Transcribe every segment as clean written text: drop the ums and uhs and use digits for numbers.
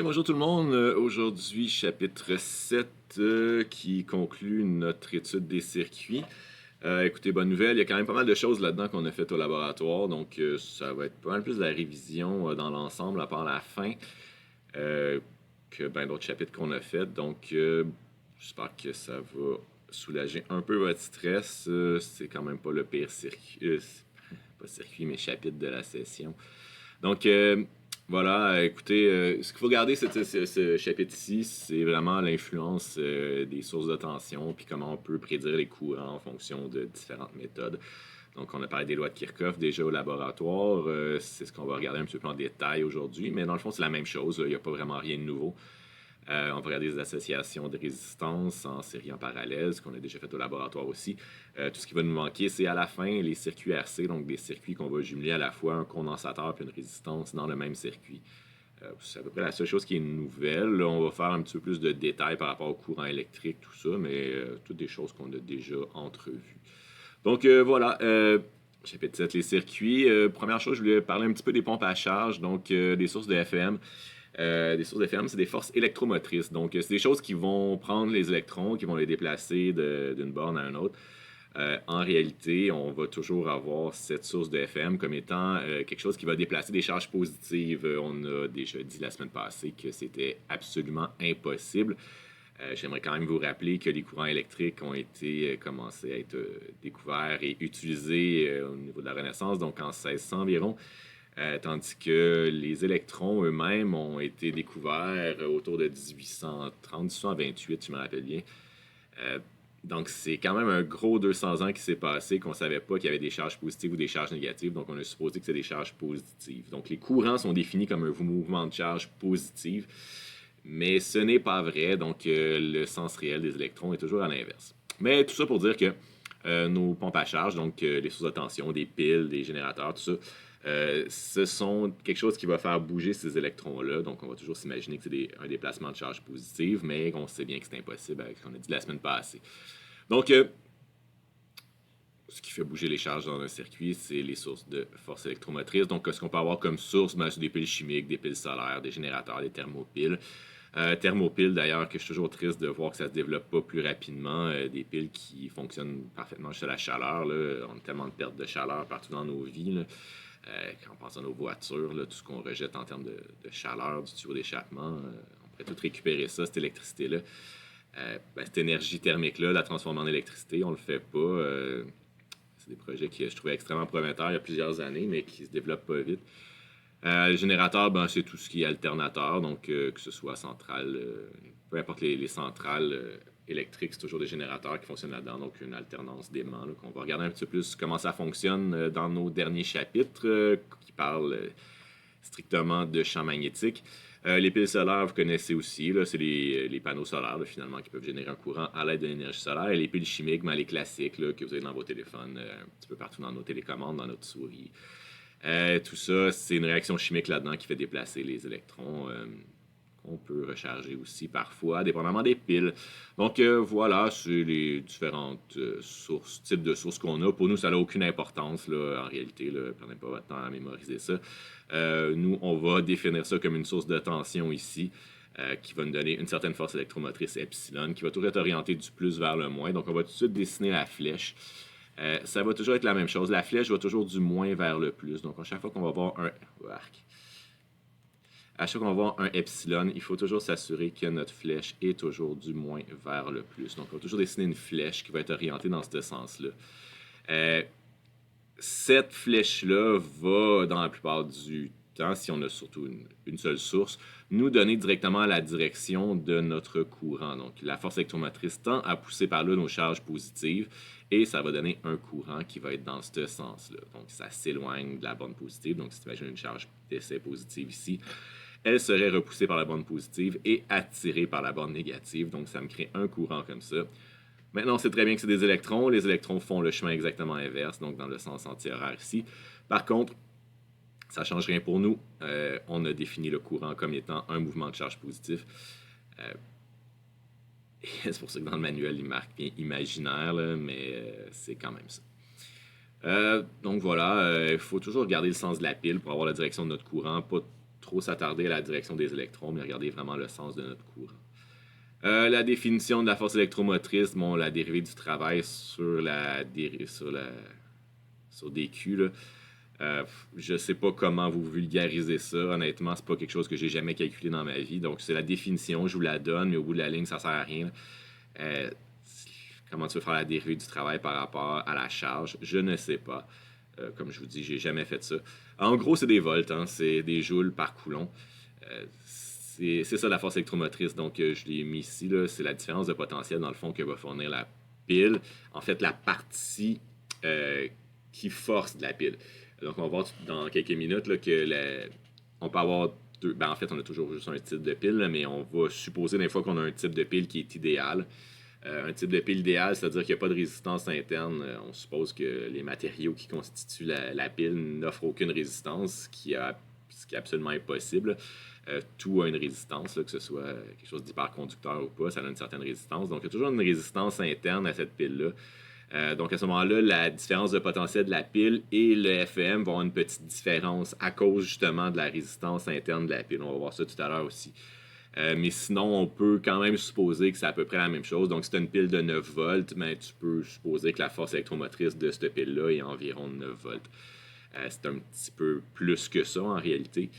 Et bonjour tout le monde. Aujourd'hui, chapitre 7 qui conclut notre étude des circuits. Écoutez, bonne nouvelle, il y a quand même pas mal de choses là-dedans qu'on a fait au laboratoire, donc ça va être pas mal plus de la révision dans l'ensemble à part la fin que ben, d'autres chapitres qu'on a fait. Donc j'espère que ça va soulager un peu votre stress. C'est quand même pas le pire circuit, pas circuit, mais chapitre de la session. Donc voilà, écoutez, ce qu'il faut garder ce chapitre-ci, c'est vraiment l'influence des sources de tension, puis comment on peut prédire les courants en fonction de différentes méthodes. Donc, on a parlé des lois de Kirchhoff déjà au laboratoire. C'est ce qu'on va regarder un petit peu en détail aujourd'hui. Mais dans le fond, c'est la même chose. Il n'y a pas vraiment rien de nouveau. On va regarder des associations de résistance en série en parallèle, ce qu'on a déjà fait au laboratoire aussi. Tout ce qui va nous manquer, c'est à la fin les circuits RC, donc des circuits qu'on va jumeler à la fois un condensateur et une résistance dans le même circuit. C'est à peu près la seule chose qui est nouvelle. Là, on va faire un petit peu plus de détails par rapport au courant électrique, tout ça, mais toutes des choses qu'on a déjà entrevues. Donc voilà, chapitre 7, les circuits. Première chose, je voulais parler un petit peu des pompes à charge, donc des sources de FM. Des sources de FM, c'est des forces électromotrices. Donc, c'est des choses qui vont prendre les électrons, qui vont les déplacer d'une borne à une autre. En réalité, on va toujours avoir cette source de FM comme étant quelque chose qui va déplacer des charges positives. On a déjà dit la semaine passée que c'était absolument impossible. J'aimerais quand même vous rappeler que les courants électriques ont été commencés à être découverts et utilisés au niveau de la Renaissance, donc en 1600 environ. Tandis que les électrons eux-mêmes ont été découverts autour de 1830, 1828, je me rappelle bien. Donc, c'est quand même un gros 200 ans qui s'est passé, qu'on ne savait pas qu'il y avait des charges positives ou des charges négatives. Donc, on a supposé que c'est des charges positives. Donc, les courants sont définis comme un mouvement de charge positive, mais ce n'est pas vrai. Donc, le sens réel des électrons est toujours à l'inverse. Mais tout ça pour dire que nos pompes à charge, donc les sources de tension, des piles, des générateurs, tout ça, ce sont quelque chose qui va faire bouger ces électrons-là. Donc, on va toujours s'imaginer que c'est un déplacement de charge positive, mais on sait bien que c'est impossible avec ce qu'on a dit la semaine passée. Donc, ce qui fait bouger les charges dans un circuit, c'est les sources de force électromotrice. Donc, ce qu'on peut avoir comme source, ben, c'est des piles chimiques, des piles solaires, des générateurs, des thermopiles. Thermopiles, d'ailleurs, que je suis toujours triste de voir que ça se développe pas plus rapidement. Des piles qui fonctionnent parfaitement juste à la chaleur. Là. On a tellement de pertes de chaleur partout dans nos vies. Là. Quand on pense à nos voitures, là, tout ce qu'on rejette en termes de chaleur, du tuyau d'échappement, on pourrait tout récupérer ça, cette électricité-là. Cette énergie thermique-là, la transformer en électricité, on le fait pas. C'est des projets que je trouvais extrêmement prometteurs il y a plusieurs années, mais qui se développent pas vite. Le générateur, ben, c'est tout ce qui est alternateur, donc que ce soit centrale, peu importe les centrales électriques, c'est toujours des générateurs qui fonctionnent là-dedans, donc une alternance d'aimants. On va regarder un petit peu plus comment ça fonctionne dans nos derniers chapitres qui parlent strictement de champs magnétiques. Les piles solaires, vous connaissez aussi, là, c'est les panneaux solaires là, finalement qui peuvent générer un courant à l'aide de l'énergie solaire. Et les piles chimiques, ben, les classiques là, que vous avez dans vos téléphones, un petit peu partout dans nos télécommandes, dans notre souris. Tout ça, c'est une réaction chimique là-dedans qui fait déplacer les électrons qu'on peut recharger aussi parfois, dépendamment des piles. Donc voilà, c'est les différentes types de sources qu'on a. Pour nous, ça n'a aucune importance là, en réalité. Ne prenez pas votre temps à mémoriser ça. Nous, on va définir ça comme une source de tension ici. Qui va nous donner une certaine force électromotrice epsilon, qui va toujours être orientée du plus vers le moins. Donc, on va tout de suite dessiner la flèche. Ça va toujours être la même chose. La flèche va toujours du moins vers le plus. Donc, à chaque fois qu'on va voir un epsilon, il faut toujours s'assurer que notre flèche est toujours du moins vers le plus. Donc, on va toujours dessiner une flèche qui va être orientée dans ce sens-là. Cette flèche-là va, dans la plupart du temps, si on a surtout une seule source, nous donner directement la direction de notre courant. Donc, la force électromotrice tend à pousser par là nos charges positives et ça va donner un courant qui va être dans ce sens-là. Donc, ça s'éloigne de la borne positive. Donc, si tu imagines une charge d'essai positive ici, elle serait repoussée par la borne positive et attirée par la borne négative. Donc, ça me crée un courant comme ça. Maintenant, on sait très bien que c'est des électrons. Les électrons font le chemin exactement inverse, donc dans le sens antihoraire ici. Par contre, ça ne change rien pour nous. On a défini le courant comme étant un mouvement de charge positif. C'est pour ça que dans le manuel, il marque bien imaginaire, là, mais c'est quand même ça. Donc voilà, il faut toujours regarder le sens de la pile pour avoir la direction de notre courant, pas trop s'attarder à la direction des électrons, mais regarder vraiment le sens de notre courant. La définition de la force électromotrice, bon, la dérivée du travail sur dQ, là. Je sais pas comment vous vulgarisez ça. Honnêtement, c'est pas quelque chose que j'ai jamais calculé dans ma vie. Donc, c'est la définition, je vous la donne, mais au bout de la ligne, ça sert à rien. Euh, Comment tu veux faire la dérivée du travail par rapport à la charge? Je ne sais pas. Comme je vous dis, j'ai jamais fait ça. En gros, c'est des volts, hein, c'est des joules par coulomb. C'est ça la force électromotrice. Donc, je l'ai mis ici. Là, c'est la différence de potentiel, dans le fond, que va fournir la pile. En fait, la partie qui force de la pile. Donc, on va voir dans quelques minutes là, on peut avoir deux. Ben, en fait, on a toujours juste un type de pile, là, mais on va supposer des fois qu'on a un type de pile qui est idéal. Un type de pile idéal, c'est-à-dire qu'il n'y a pas de résistance interne. On suppose que les matériaux qui constituent la pile n'offrent aucune résistance, ce qui est absolument impossible. Tout a une résistance, là, que ce soit quelque chose d'hyperconducteur ou pas, ça a une certaine résistance. Donc, il y a toujours une résistance interne à cette pile-là. Donc, à ce moment-là, la différence de potentiel de la pile et le FEM vont avoir une petite différence à cause justement de la résistance interne de la pile. On va voir ça tout à l'heure aussi. Mais sinon, on peut quand même supposer que c'est à peu près la même chose. Donc, si tu as une pile de 9 volts, ben, tu peux supposer que la force électromotrice de cette pile-là est environ 9 volts. C'est un petit peu plus que ça en réalité,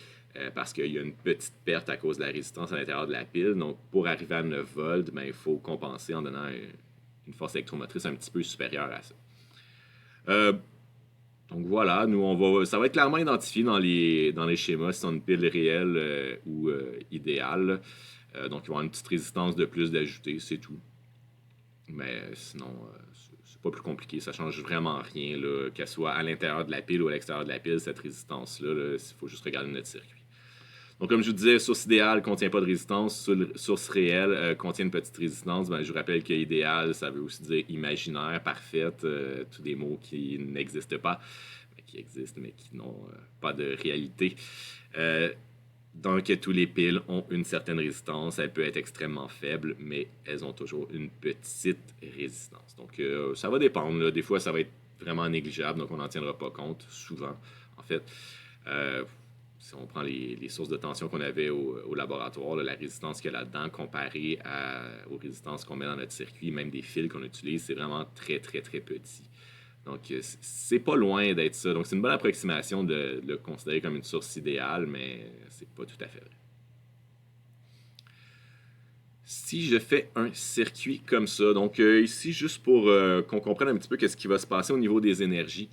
parce qu'il y a une petite perte à cause de la résistance à l'intérieur de la pile. Donc, pour arriver à 9 volts, ben, il faut compenser en donnant une force électromotrice un petit peu supérieure à ça. Donc voilà, ça va être clairement identifié dans les schémas si c'est une pile réelle ou idéale. Donc il va y avoir une petite résistance de plus d'ajouter, c'est tout. Mais sinon, c'est pas plus compliqué, ça change vraiment rien, qu'elle soit à l'intérieur de la pile ou à l'extérieur de la pile, cette résistance-là, il faut juste regarder notre circuit. Donc, comme je vous disais, source idéale ne contient pas de résistance. Source réelle contient une petite résistance. Ben, je vous rappelle que idéal, ça veut aussi dire imaginaire, parfaite, tous des mots qui n'existent pas, mais qui existent, mais qui n'ont pas de réalité. Donc, tous les piles ont une certaine résistance. Elle peut être extrêmement faible, mais elles ont toujours une petite résistance. Donc, ça va dépendre. Là. Des fois, ça va être vraiment négligeable, donc on n'en tiendra pas compte, souvent, en fait. Si on prend les sources de tension qu'on avait au laboratoire, là, la résistance qu'il y a là-dedans comparée aux résistances qu'on met dans notre circuit, même des fils qu'on utilise, c'est vraiment très, très, très petit. Donc, c'est pas loin d'être ça. Donc, c'est une bonne approximation de le considérer comme une source idéale, mais c'est pas tout à fait vrai. Si je fais un circuit comme ça, donc ici, juste pour qu'on comprenne un petit peu qu'est-ce qui va se passer au niveau des énergies.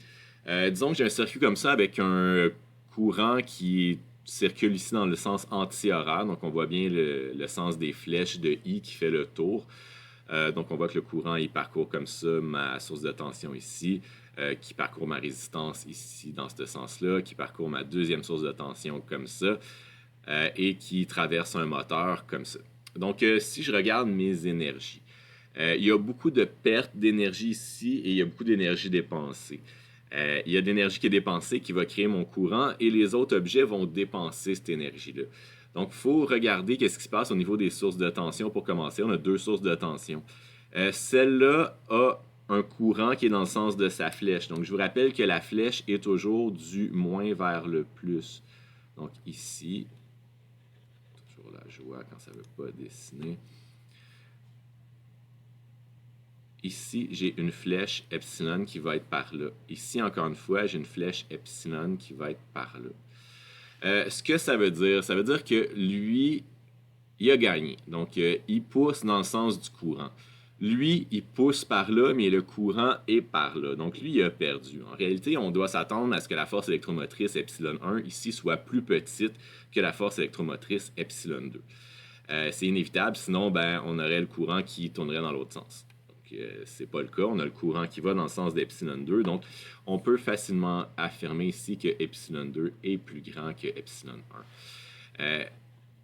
Disons que j'ai un circuit comme ça avec un courant qui circule ici dans le sens anti-horaire. Donc, on voit bien le sens des flèches de I qui fait le tour. Donc, on voit que le courant, il parcourt comme ça ma source de tension ici, qui parcourt ma résistance ici dans ce sens-là, qui parcourt ma deuxième source de tension comme ça, et qui traverse un moteur comme ça. Donc, si je regarde mes énergies, il y a beaucoup de pertes d'énergie ici et il y a beaucoup d'énergie dépensée. Il y a de l'énergie qui est dépensée qui va créer mon courant et les autres objets vont dépenser cette énergie-là. Donc, il faut regarder qu'est-ce qui se passe au niveau des sources de tension pour commencer. On a deux sources de tension. Celle-là a un courant qui est dans le sens de sa flèche. Donc, je vous rappelle que la flèche est toujours du moins vers le plus. Donc, ici, toujours la joie quand ça ne veut pas dessiner. Ici, j'ai une flèche epsilon qui va être par là. Ici, encore une fois, j'ai une flèche epsilon qui va être par là. Ce que ça veut dire que lui, il a gagné. Donc, il pousse dans le sens du courant. Lui, il pousse par là, mais le courant est par là. Donc, lui, il a perdu. En réalité, on doit s'attendre à ce que la force électromotrice epsilon 1 ici soit plus petite que la force électromotrice epsilon 2. C'est inévitable, sinon, on aurait le courant qui tournerait dans l'autre sens. C'est pas le cas. On a le courant qui va dans le sens d'epsilon 2. Donc, on peut facilement affirmer ici que epsilon 2 est plus grand que epsilon 1.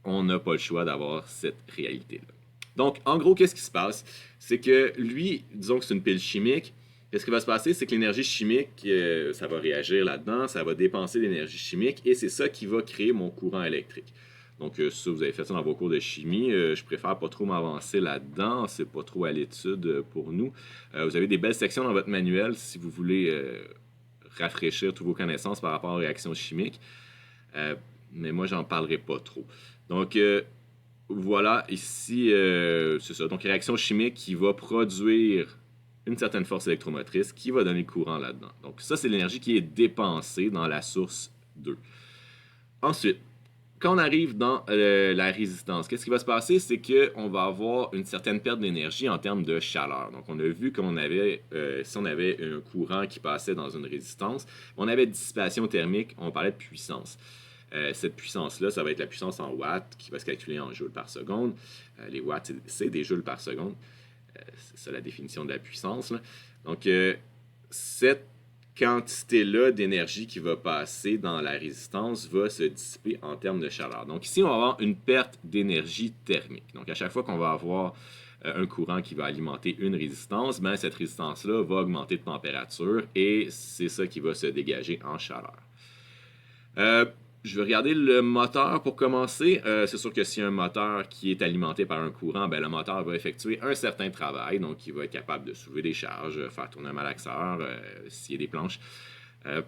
On n'a pas le choix d'avoir cette réalité-là. Donc, en gros, qu'est-ce qui se passe? C'est que lui, disons que c'est une pile chimique. Qu'est-ce qui va se passer? C'est que l'énergie chimique, ça va réagir là-dedans, ça va dépenser l'énergie chimique et c'est ça qui va créer mon courant électrique. Donc, ça, vous avez fait ça dans vos cours de chimie. Je préfère pas trop m'avancer là-dedans. C'est pas trop à l'étude pour nous. Vous avez des belles sections dans votre manuel si vous voulez rafraîchir toutes vos connaissances par rapport aux réactions chimiques. mais moi, j'en parlerai pas trop. Donc, voilà, ici, c'est ça. Donc, réaction chimique qui va produire une certaine force électromotrice qui va donner le courant là-dedans. Donc, ça, c'est l'énergie qui est dépensée dans la source 2. Ensuite, quand on arrive dans la résistance, qu'est-ce qui va se passer? C'est qu'on va avoir une certaine perte d'énergie en termes de chaleur. Donc, on a vu qu'on avait, si on avait un courant qui passait dans une résistance, on avait dissipation thermique, on parlait de puissance. Cette puissance-là, ça va être la puissance en watts qui va se calculer en joules par seconde. Les watts, c'est des joules par seconde. C'est ça la définition de la puissance, là. Donc, cette quantité-là d'énergie qui va passer dans la résistance va se dissiper en termes de chaleur. Donc ici, on va avoir une perte d'énergie thermique. Donc à chaque fois qu'on va avoir un courant qui va alimenter une résistance, ben, cette résistance-là va augmenter de température et c'est ça qui va se dégager en chaleur. Je vais regarder le moteur pour commencer. C'est sûr que s'il y a un moteur qui est alimenté par un courant, ben, le moteur va effectuer un certain travail. Donc, il va être capable de soulever des charges, faire tourner un malaxeur, s'il y a des planches,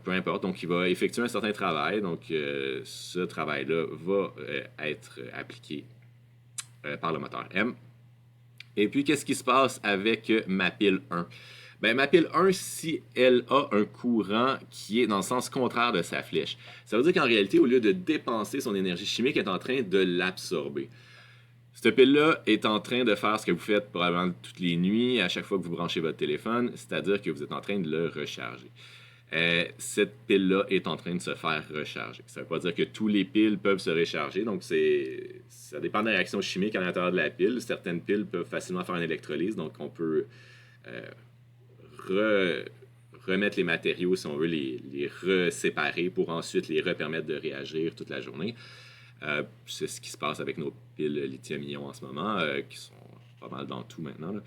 peu importe. Donc, il va effectuer un certain travail. Donc, ce travail-là va être appliqué par le moteur M. Et puis, qu'est-ce qui se passe avec ma pile 1? Ben, ma pile 1, si elle a un courant qui est dans le sens contraire de sa flèche, ça veut dire qu'en réalité, au lieu de dépenser son énergie chimique, elle est en train de l'absorber. Cette pile-là est en train de faire ce que vous faites probablement toutes les nuits, à chaque fois que vous branchez votre téléphone, c'est-à-dire que vous êtes en train de le recharger. Cette pile-là est en train de se faire recharger. Ça ne veut pas dire que tous les piles peuvent se recharger, donc ça dépend de la réaction chimique à l'intérieur de la pile. Certaines piles peuvent facilement faire une électrolyse, donc on peut remettre les matériaux, si on veut, les reséparer pour ensuite les repermettre de réagir toute la journée. C'est ce qui se passe avec nos piles lithium-ion en ce moment, qui sont pas mal dans tout maintenant, là.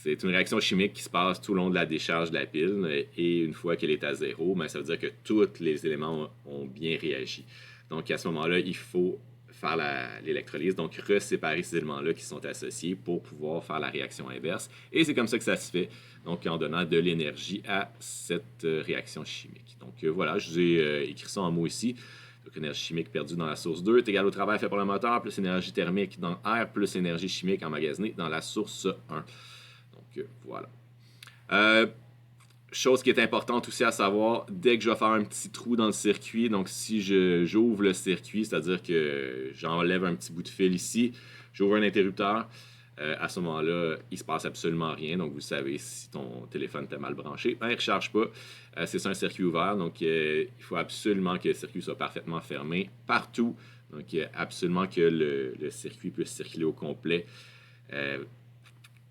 C'est une réaction chimique qui se passe tout le long de la décharge de la pile et une fois qu'elle est à zéro, ben, ça veut dire que tous les éléments ont bien réagi. Donc à ce moment-là, il faut faire l'électrolyse, donc reséparer ces éléments-là qui sont associés pour pouvoir faire la réaction inverse. Et c'est comme ça que ça se fait, donc en donnant de l'énergie à cette réaction chimique. Donc voilà, je vous ai écrit ça en mots ici. Donc, énergie chimique perdue dans la source 2 est égale au travail fait par le moteur, plus énergie thermique dans R, plus énergie chimique emmagasinée dans la source 1. Donc, voilà. Chose qui est importante aussi à savoir, dès que je vais faire un petit trou dans le circuit, donc si j'ouvre le circuit, c'est-à-dire que j'enlève un petit bout de fil ici, j'ouvre un interrupteur, à ce moment-là, il ne se passe absolument rien. Donc, vous savez, si ton téléphone était mal branché, ben, il ne recharge pas. C'est ça un circuit ouvert, donc il faut absolument que le circuit soit parfaitement fermé partout. Donc, absolument que le circuit puisse circuler au complet.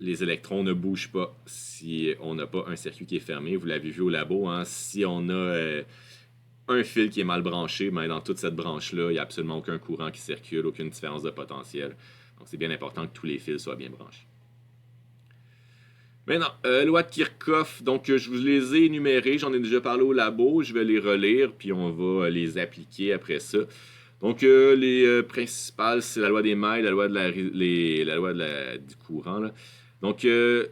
Les électrons ne bougent pas si on n'a pas un circuit qui est fermé. Vous l'avez vu au labo, hein? Si on a un fil qui est mal branché, ben dans toute cette branche-là, il n'y a absolument aucun courant qui circule, aucune différence de potentiel. Donc, c'est bien important que tous les fils soient bien branchés. Maintenant, loi de Kirchhoff, donc je vous les ai énumérés, j'en ai déjà parlé au labo, je vais les relire, puis on va les appliquer après ça. Donc, les principales, c'est la loi des mailles, la loi du courant, là. Donc, j'aurais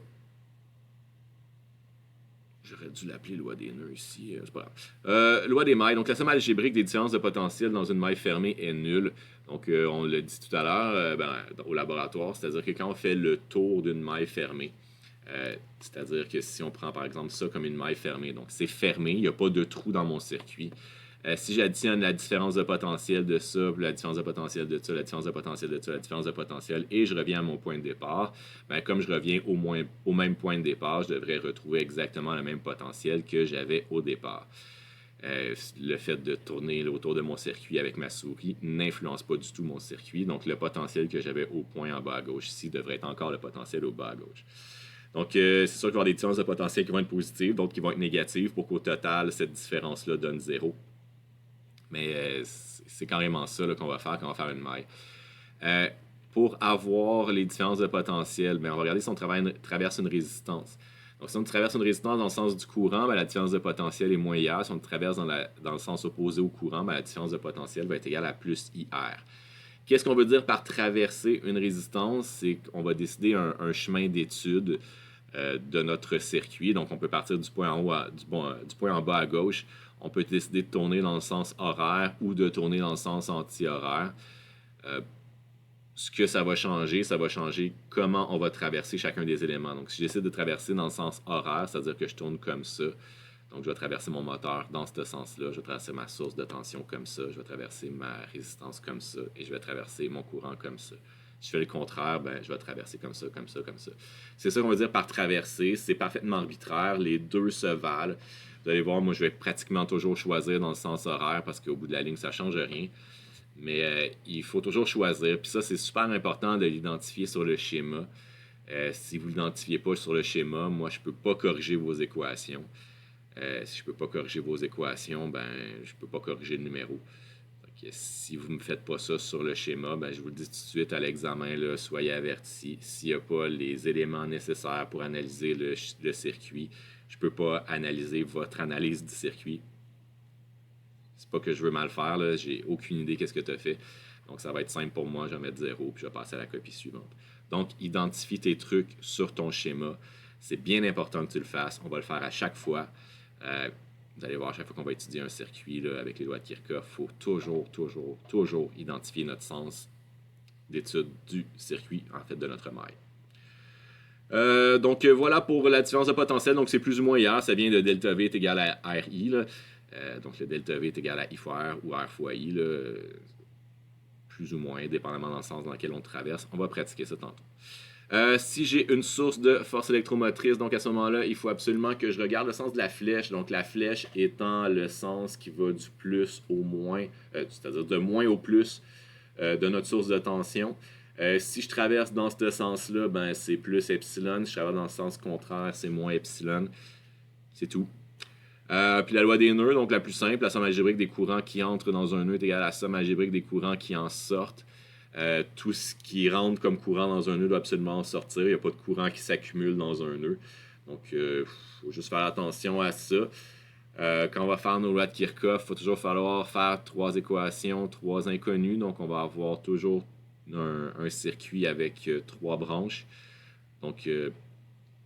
dû l'appeler loi des nœuds ici, c'est pas grave. Loi des mailles. Donc, la somme algébrique des différences de potentiel dans une maille fermée est nulle. Donc, on l'a dit tout à l'heure au laboratoire, c'est-à-dire que quand on fait le tour d'une maille fermée, c'est-à-dire que si on prend par exemple ça comme une maille fermée, donc c'est fermé, il n'y a pas de trou dans mon circuit. Si j'additionne la différence de potentiel de ça, la différence de potentiel de ça, la différence de potentiel de ça, la différence de potentiel, et je reviens à mon point de départ, ben, comme je reviens au même point de départ, je devrais retrouver exactement le même potentiel que j'avais au départ. Le fait de tourner autour de mon circuit avec ma souris n'influence pas du tout mon circuit, donc le potentiel que j'avais au point en bas à gauche ici devrait être encore le potentiel au bas à gauche. Donc, c'est sûr qu'il va y avoir des différences de potentiel qui vont être positives, d'autres qui vont être négatives pour qu'au total, cette différence-là donne 0. Mais c'est carrément ça qu'on va faire quand on va faire une maille. Pour avoir les différences de potentiel, ben, on va regarder si on traverse une résistance. Donc, si on traverse une résistance dans le sens du courant, ben, la différence de potentiel est moins IR. Si on traverse dans le sens opposé au courant, ben, la différence de potentiel va être égale à plus IR. Qu'est-ce qu'on veut dire par traverser une résistance? C'est qu'on va décider un chemin d'étude de notre circuit. Donc, on peut partir du point en haut du point en bas à gauche. On peut décider de tourner dans le sens horaire ou de tourner dans le sens anti-horaire. Ce que ça va changer comment on va traverser chacun des éléments. Donc, si j'essaie de traverser dans le sens horaire, c'est-à-dire que je tourne comme ça, donc je vais traverser mon moteur dans ce sens-là, je vais traverser ma source de tension comme ça, je vais traverser ma résistance comme ça, et je vais traverser mon courant comme ça. Si je fais le contraire, ben, je vais traverser comme ça, comme ça, comme ça. C'est ça qu'on veut dire par traverser. C'est parfaitement arbitraire. Les deux se valent. Vous allez voir, moi, je vais pratiquement toujours choisir dans le sens horaire parce qu'au bout de la ligne, ça ne change rien. Mais il faut toujours choisir. Puis ça, c'est super important de l'identifier sur le schéma. Si vous ne l'identifiez pas sur le schéma, moi, je ne peux pas corriger vos équations. Si je ne peux pas corriger vos équations, ben, je ne peux pas corriger le numéro. Donc, si vous ne me faites pas ça sur le schéma, ben, je vous le dis tout de suite à l'examen, là, soyez avertis. S'il n'y a pas les éléments nécessaires pour analyser le circuit, je ne peux pas analyser votre analyse du circuit. C'est pas que je veux mal faire, là, j'ai aucune idée qu'est-ce que tu as fait. Donc, ça va être simple pour moi, je vais mettre 0 puis je vais passer à la copie suivante. Donc, identifie tes trucs sur ton schéma. C'est bien important que tu le fasses. On va le faire à chaque fois. Vous allez voir, à chaque fois qu'on va étudier un circuit là, avec les lois de Kirchhoff, il faut toujours identifier notre sens d'étude du circuit, en fait, de notre maille. Donc, voilà pour la différence de potentiel. Donc, c'est plus ou moins IR. Ça vient de delta V est égal à RI. Là. Donc, le delta V est égal à I fois R ou R fois I. Là, plus ou moins, dépendamment dans le sens dans lequel on traverse. On va pratiquer ça tantôt. Si j'ai une source de force électromotrice, donc à ce moment-là, il faut absolument que je regarde le sens de la flèche. Donc, la flèche étant le sens qui va du plus au moins, c'est-à-dire de moins au plus de notre source de tension. Si je traverse dans ce sens-là, ben, c'est plus epsilon. Si je traverse dans le sens contraire, c'est moins epsilon. C'est tout. Puis la loi des nœuds, donc la plus simple, la somme algébrique des courants qui entrent dans un nœud est égale à la somme algébrique des courants qui en sortent. Tout ce qui rentre comme courant dans un nœud doit absolument en sortir. Il n'y a pas de courant qui s'accumule dans un nœud. Donc, il faut juste faire attention à ça. Quand on va faire nos lois de Kirchhoff, il va toujours falloir faire 3 équations, 3 inconnues. Donc, on va avoir toujours un circuit avec 3 branches. Donc,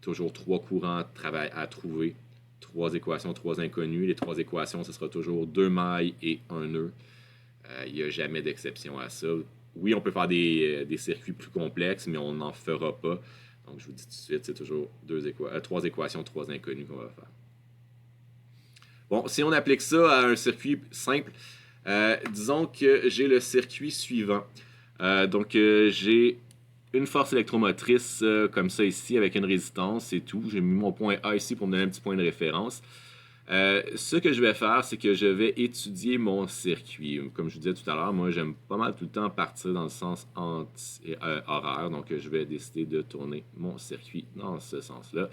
toujours 3 courants à trouver. 3 équations, 3 inconnues. Les 3 équations, ce sera toujours 2 mailles et un nœud. Il n'y a jamais d'exception à ça. Oui, on peut faire des circuits plus complexes, mais on n'en fera pas. Donc, je vous dis tout de suite, c'est toujours 3 équations, 3 inconnues qu'on va faire. Bon, si on applique ça à un circuit simple, disons que j'ai le circuit suivant. Donc, j'ai une force électromotrice comme ça ici, avec une résistance, c'est tout. J'ai mis mon point A ici pour me donner un petit point de référence. Ce que je vais faire, c'est que je vais étudier mon circuit. Comme je vous disais tout à l'heure, moi, j'aime pas mal tout le temps partir dans le sens horaire. Donc, je vais décider de tourner mon circuit dans ce sens-là.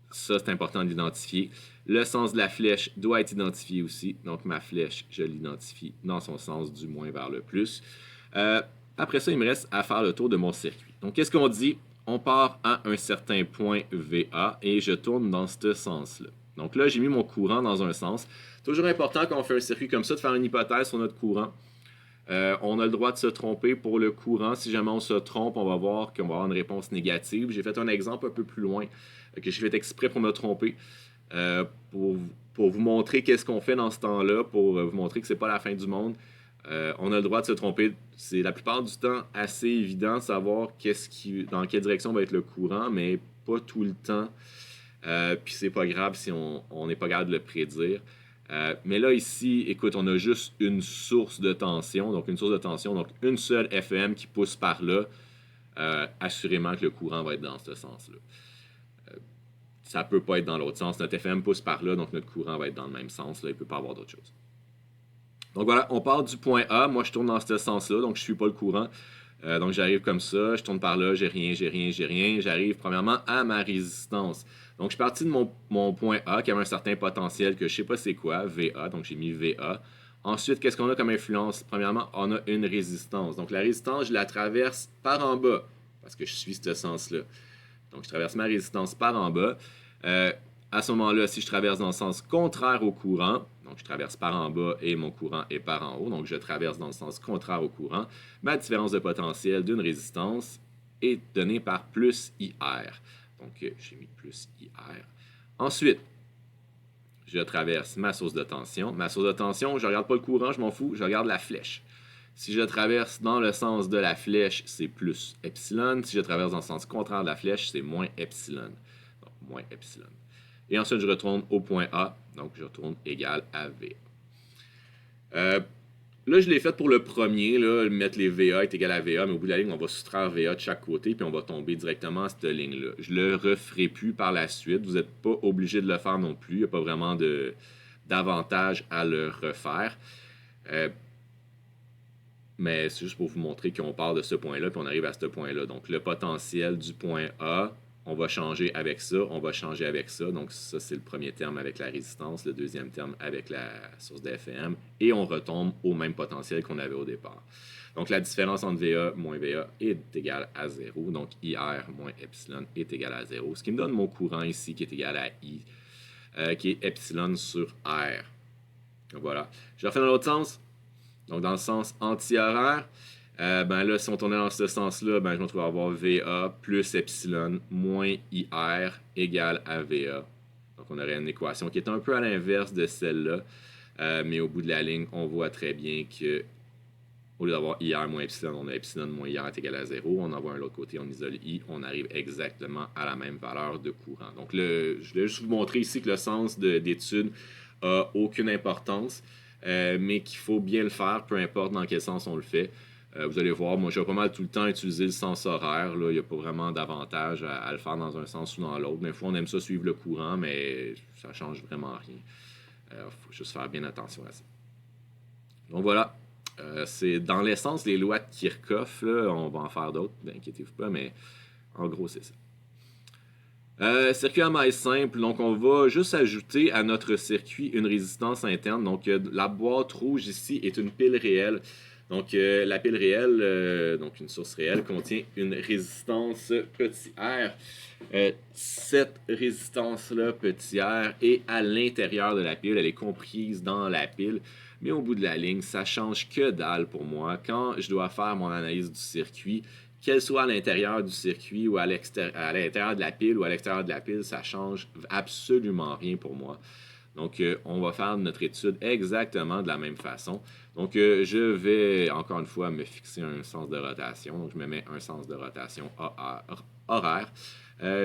Ça, c'est important de l'identifier. Le sens de la flèche doit être identifié aussi. Donc, ma flèche, je l'identifie dans son sens du moins vers le plus. Après ça, il me reste à faire le tour de mon circuit. Donc, qu'est-ce qu'on dit? On part à un certain point VA et je tourne dans ce sens-là. Donc là, j'ai mis mon courant dans un sens. Toujours important quand on fait un circuit comme ça de faire une hypothèse sur notre courant. On a le droit de se tromper pour le courant. Si jamais on se trompe, on va voir qu'on va avoir une réponse négative. J'ai fait un exemple un peu plus loin que j'ai fait exprès pour me tromper. Pour vous montrer qu'est-ce qu'on fait dans ce temps-là, pour vous montrer que c'est pas la fin du monde. On a le droit de se tromper. C'est la plupart du temps assez évident de savoir dans quelle direction va être le courant, mais pas tout le temps. Puis c'est pas grave si on n'est pas capable de le prédire. Mais là, ici, écoute, on a juste une source de tension, donc une seule FEM qui pousse par là. Assurément que le courant va être dans ce sens-là. Ça peut pas être dans l'autre sens. Notre FEM pousse par là, donc notre courant va être dans le même sens. Là, il peut pas avoir d'autre chose. Donc voilà, on part du point A. Moi, je tourne dans ce sens-là, donc je ne suis pas le courant. Donc j'arrive comme ça, je tourne par là, j'ai rien. J'arrive premièrement à ma résistance. Donc je suis parti de mon point A qui avait un certain potentiel que je ne sais pas c'est quoi, VA, donc j'ai mis VA. Ensuite, qu'est-ce qu'on a comme influence? Premièrement, on a une résistance. Donc la résistance, je la traverse par en bas, parce que je suis ce sens-là. Donc je traverse ma résistance par en bas. À ce moment-là, si je traverse dans le sens contraire au courant, donc je traverse par en bas et mon courant est par en haut, donc je traverse dans le sens contraire au courant, ma différence de potentiel d'une résistance est donnée par plus IR. Donc j'ai mis plus IR. Ensuite, je traverse ma source de tension. Ma source de tension, je ne regarde pas le courant, je m'en fous, je regarde la flèche. Si je traverse dans le sens de la flèche, c'est plus epsilon. Si je traverse dans le sens contraire de la flèche, c'est moins epsilon. Donc, moins epsilon. Et ensuite, je retourne au point A. Donc, je retourne égal à V. Là, je l'ai fait pour le premier, là, mettre les VA est égal à VA, mais au bout de la ligne, on va soustraire VA de chaque côté, puis on va tomber directement à cette ligne-là. Je le referai plus par la suite. Vous n'êtes pas obligé de le faire non plus. Il n'y a pas vraiment d'avantage à le refaire. Mais c'est juste pour vous montrer qu'on part de ce point-là, puis on arrive à ce point-là. Donc, le potentiel du point A, on va changer avec ça, on va changer avec ça. Donc, ça, c'est le premier terme avec la résistance, le deuxième terme avec la source d'FEM, et on retombe au même potentiel qu'on avait au départ. Donc, la différence entre VA moins VA est égale à 0. Donc, IR moins epsilon est égal à 0. Ce qui me donne mon courant ici qui est égal à I, qui est epsilon sur R. Donc, voilà. Je refais dans l'autre sens. Donc, dans le sens anti-horaire, ben là, si on tournait dans ce sens-là, ben, je me retrouve à avoir VA plus epsilon moins IR égale à VA. Donc, on aurait une équation qui est un peu à l'inverse de celle-là. Mais au bout de la ligne, on voit très bien que au lieu d'avoir IR moins epsilon, on a epsilon moins IR est égal à 0. On envoie un l'autre côté, on isole I. On arrive exactement à la même valeur de courant. Donc, je vais juste vous montrer ici que le sens d'étude n'a aucune importance. Mais qu'il faut bien le faire, peu importe dans quel sens on le fait. Vous allez voir, moi, je vais pas mal tout le temps utiliser le sens horaire. Là. Il n'y a pas vraiment d'avantage à le faire dans un sens ou dans l'autre. Des fois, on aime ça suivre le courant, mais ça ne change vraiment rien. Il faut juste faire bien attention à ça. Donc voilà, c'est dans l'essence les lois de Kirchhoff. Là, on va en faire d'autres, inquiétez-vous pas, mais en gros, c'est ça. Circuit à maille simple, donc on va juste ajouter à notre circuit une résistance interne. Donc la boîte rouge ici est une pile réelle. Donc la pile réelle, donc une source réelle, contient une résistance petit r. Cette résistance-là, petit r, est à l'intérieur de la pile, elle est comprise dans la pile. Mais au bout de la ligne, ça change que dalle pour moi. Quand je dois faire mon analyse du circuit, qu'elle soit à l'intérieur du circuit ou à l'intérieur de la pile ou à l'extérieur de la pile, ça change absolument rien pour moi. Donc, on va faire notre étude exactement de la même façon. Donc, je vais, encore une fois, me fixer un sens de rotation. Donc, je me mets un sens de rotation horaire.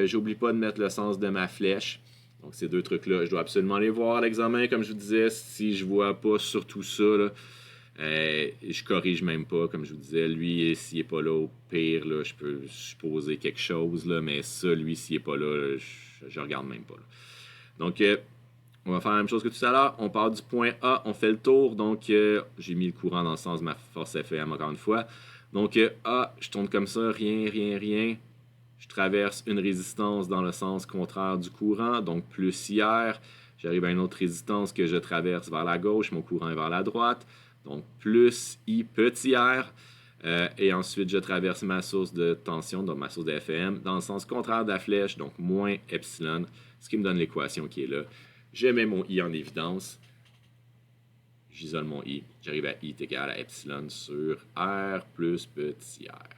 J'oublie pas de mettre le sens de ma flèche. Donc, ces deux trucs-là, je dois absolument les voir à l'examen, comme je vous disais. Si je vois pas surtout ça, là, je corrige même pas, comme je vous disais. Lui, s'il n'est pas là, au pire, là, je peux supposer quelque chose, là, mais ça, lui, s'il n'est pas là, je regarde même pas. Là. Donc, on va faire la même chose que tout à l'heure. On part du point A, on fait le tour. Donc, j'ai mis le courant dans le sens de ma force FM encore une fois. Donc, A, je tourne comme ça, rien, rien, rien. Je traverse une résistance dans le sens contraire du courant, donc plus IR. J'arrive à une autre résistance que je traverse vers la gauche, mon courant est vers la droite. Donc, plus I petit r. Et ensuite, je traverse ma source de tension, donc ma source de FEM, dans le sens contraire de la flèche, donc moins epsilon, ce qui me donne l'équation qui est là. Je mets mon I en évidence. J'isole mon I. J'arrive à I est égal à epsilon sur R plus petit r.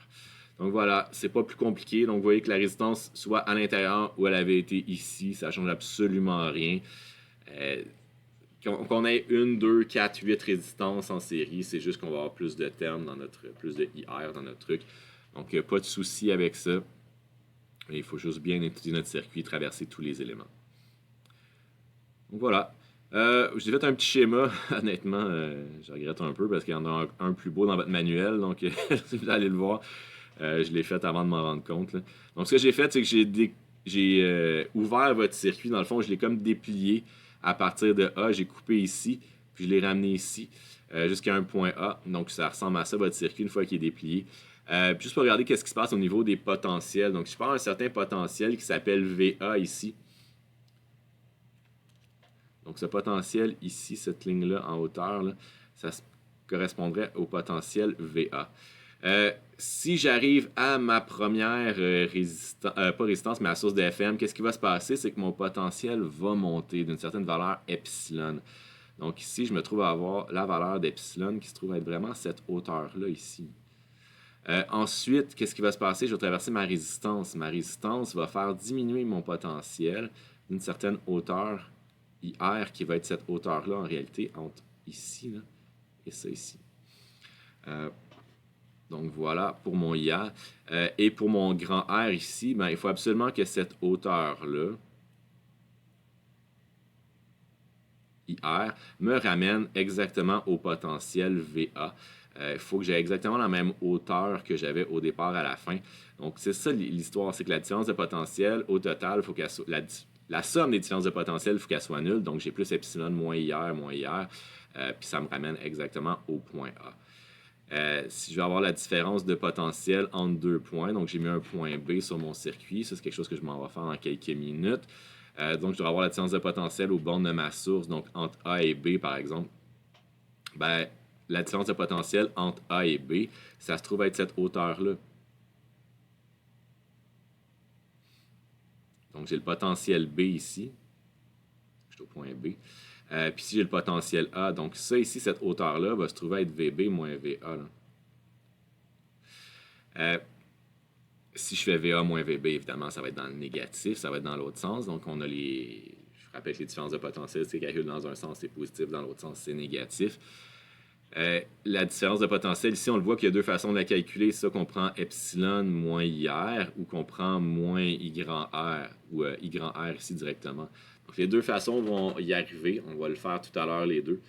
Donc voilà, c'est pas plus compliqué. Donc vous voyez que la résistance soit à l'intérieur ou elle avait été ici, ça change absolument rien. Qu'on ait 1, 2, 4, 8 résistances en série, c'est juste qu'on va avoir plus de termes dans notre, plus de IR dans notre truc. Donc pas de souci avec ça. Mais il faut juste bien étudier notre circuit, traverser tous les éléments. Donc voilà. J'ai fait un petit schéma, honnêtement, je regrette un peu parce qu'il y en a un plus beau dans votre manuel, donc si vous allez le voir. Je l'ai fait avant de m'en rendre compte. Là. Donc, ce que j'ai fait, c'est que j'ai ouvert votre circuit. Dans le fond, je l'ai comme déplié à partir de A. J'ai coupé ici, puis je l'ai ramené ici jusqu'à un point A. Donc, ça ressemble à ça, votre circuit, une fois qu'il est déplié. Juste pour regarder qu'est-ce qui se passe au niveau des potentiels. Donc, je prends un certain potentiel qui s'appelle VA ici. Donc, ce potentiel ici, cette ligne-là en hauteur, là, ça correspondrait au potentiel VA. Si j'arrive à ma première pas résistance, mais à la source de FM, qu'est-ce qui va se passer? C'est que mon potentiel va monter d'une certaine valeur epsilon. Donc ici, je me trouve à avoir la valeur d'epsilon qui se trouve à être vraiment cette hauteur-là ici. Ensuite, qu'est-ce qui va se passer? Je vais traverser ma résistance. Ma résistance va faire diminuer mon potentiel d'une certaine hauteur IR, qui va être cette hauteur-là, en réalité, entre ici là, et ça ici. Donc voilà pour mon IA. Et pour mon grand R ici, ben, il faut absolument que cette hauteur-là, IR, me ramène exactement au potentiel VA. Il faut que j'ai exactement la même hauteur que j'avais au départ à la fin. Donc c'est ça l'histoire, c'est que la différence de potentiel, au total, faut qu'elle soit, la somme des différences de potentiel, il faut qu'elle soit nulle. Donc j'ai plus epsilon moins IR moins IR, puis ça me ramène exactement au point A. Si je vais avoir la différence de potentiel entre deux points, donc j'ai mis un point B sur mon circuit, ça c'est quelque chose que je m'en vais faire dans quelques minutes. Donc je dois avoir la différence de potentiel aux bornes de ma source, donc entre A et B par exemple. Ben, la différence de potentiel entre A et B, ça se trouve être cette hauteur-là. Donc j'ai le potentiel B ici, je suis au point B. Puis si j'ai le potentiel A, donc ça ici, cette hauteur-là, va se trouver être VB moins VA. Si je fais VA moins VB, évidemment, ça va être dans le négatif, ça va être dans l'autre sens. Donc, on a les. Je rappelle que les différences de potentiel, c'est calculé dans un sens, c'est positif, dans l'autre sens, c'est négatif. La différence de potentiel, ici, on le voit qu'il y a deux façons de la calculer. Ça, qu'on prend epsilon moins IR ou qu'on prend moins I grand R ou I grand R ici directement. Donc, les deux façons vont y arriver. On va le faire tout à l'heure, les deux.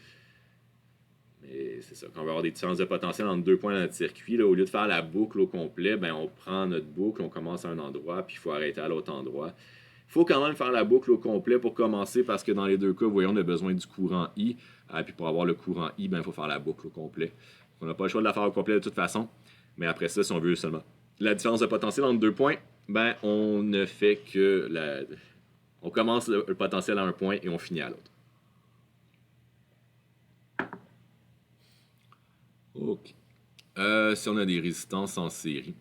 Mais c'est ça, quand on va avoir des différences de potentiel entre deux points dans notre circuit, là, au lieu de faire la boucle au complet, ben, on prend notre boucle, on commence à un endroit, puis il faut arrêter à l'autre endroit. Il faut quand même faire la boucle au complet pour commencer, parce que dans les deux cas, vous voyez, on a besoin du courant I. Puis pour avoir le courant I, ben, il faut faire la boucle au complet. On n'a pas le choix de la faire au complet de toute façon. Mais après ça, si on veut seulement la différence de potentiel entre deux points, ben, on ne fait que on commence le potentiel à un point et on finit à l'autre. OK. Si on a des résistances en série.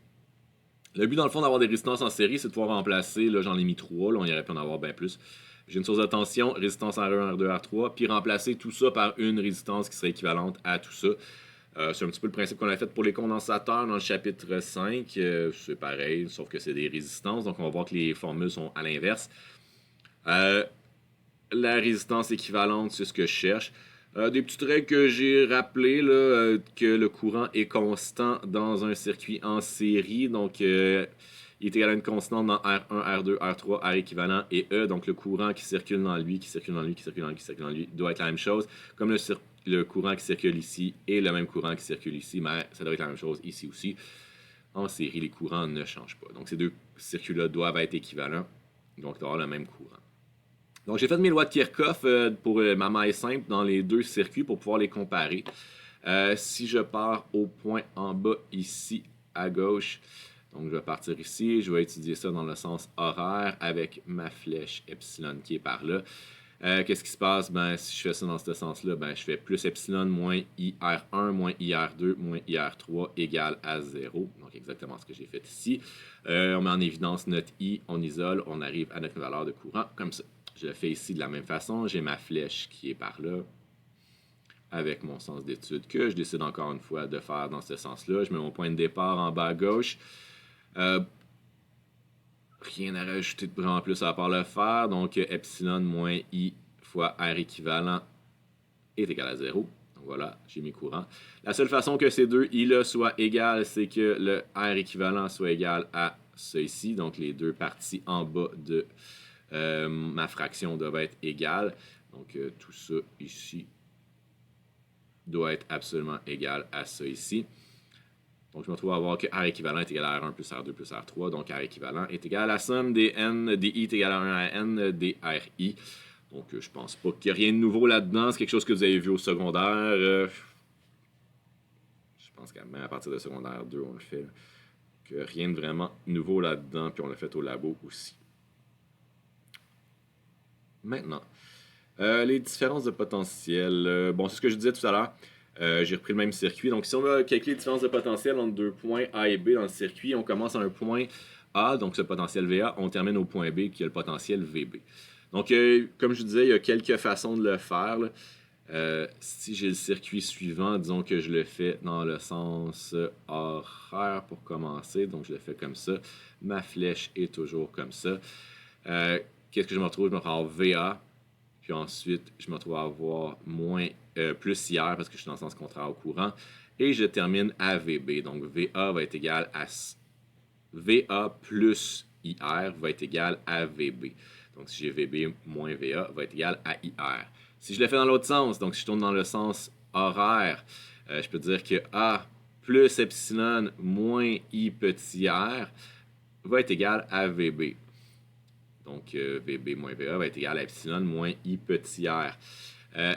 Le but, dans le fond, d'avoir des résistances en série, c'est de pouvoir remplacer, là, j'en ai mis 3, là, on y aurait pu en avoir bien plus. J'ai une source de tension, résistance R1, R2, R3, puis remplacer tout ça par une résistance qui serait équivalente à tout ça. C'est un petit peu le principe qu'on a fait pour les condensateurs dans le chapitre 5. C'est pareil, sauf que c'est des résistances, donc on va voir que les formules sont à l'inverse. La résistance équivalente, c'est ce que je cherche. Des petites règles que j'ai rappelées, là, que le courant est constant dans un circuit en série. Donc, il est égal à une constante dans R1, R2, R3, R équivalent et E. Donc, le courant qui circule dans lui, qui circule dans lui, qui circule dans lui, qui circule dans lui, doit être la même chose. Comme le courant qui circule ici et le même courant qui circule ici, mais ça doit être la même chose ici aussi. En série, les courants ne changent pas. Donc, ces deux circuits-là doivent être équivalents. Donc, il doit avoir le même courant. Donc, j'ai fait mes lois de Kirchhoff pour ma maille simple dans les deux circuits pour pouvoir les comparer. Si je pars au point en bas ici à gauche, donc je vais partir ici, je vais étudier ça dans le sens horaire avec ma flèche epsilon qui est par là. Qu'est-ce qui se passe? Ben, si je fais ça dans ce sens-là, ben, je fais plus epsilon moins IR1 moins IR2 moins IR3 égale à 0. Donc, exactement ce que j'ai fait ici. On met en évidence notre I, on isole, on arrive à notre valeur de courant comme ça. Je le fais ici de la même façon. J'ai ma flèche qui est par là avec mon sens d'étude que je décide encore une fois de faire dans ce sens-là. Je mets mon point de départ en bas à gauche. Rien à rajouter de en plus à part le faire. Donc, epsilon moins I fois R équivalent est égal à 0. Donc voilà, j'ai mes courants. La seule façon que ces deux I-là soient égales, c'est que le R équivalent soit égal à ça ici. Donc, les deux parties en bas de ma fraction doit être égale. Donc, tout ça ici doit être absolument égal à ça ici. Donc, je me retrouve à avoir que R équivalent est égal à R1 plus R2 plus R3. Donc, R équivalent est égal à la somme des N, des I est égal à 1 à N, des RI. Donc, je pense pas qu'il y ait rien de nouveau là-dedans. C'est quelque chose que vous avez vu au secondaire. Je pense qu'à partir de secondaire 2, on le fait. Que rien de vraiment nouveau là-dedans. Puis, on l'a fait au labo aussi. Maintenant, les différences de potentiel. Bon, c'est ce que je disais tout à l'heure. J'ai repris le même circuit. Donc, si on va calculer les différences de potentiel entre deux points A et B dans le circuit, on commence à un point A, donc ce potentiel VA, on termine au point B qui a le potentiel VB. Donc, comme je disais, il y a quelques façons de le faire. Si j'ai le circuit suivant, disons que je le fais dans le sens horaire pour commencer. Donc, je le fais comme ça. Ma flèche est toujours comme ça. Qu'est-ce que je me retrouve? Je me retrouve VA Puis ensuite, je me retrouve à avoir plus IR parce que je suis dans le sens contraire au courant. Et je termine à VB. Donc, VA va être égal à... VA plus IR va être égal à VB. Donc, si j'ai VB moins VA va être égal à IR. Si je le fais dans l'autre sens, donc si je tourne dans le sens horaire, je peux dire que A plus epsilon moins I petit r va être égal à VB. Donc, VB moins VA va être égal à epsilon moins I petit r.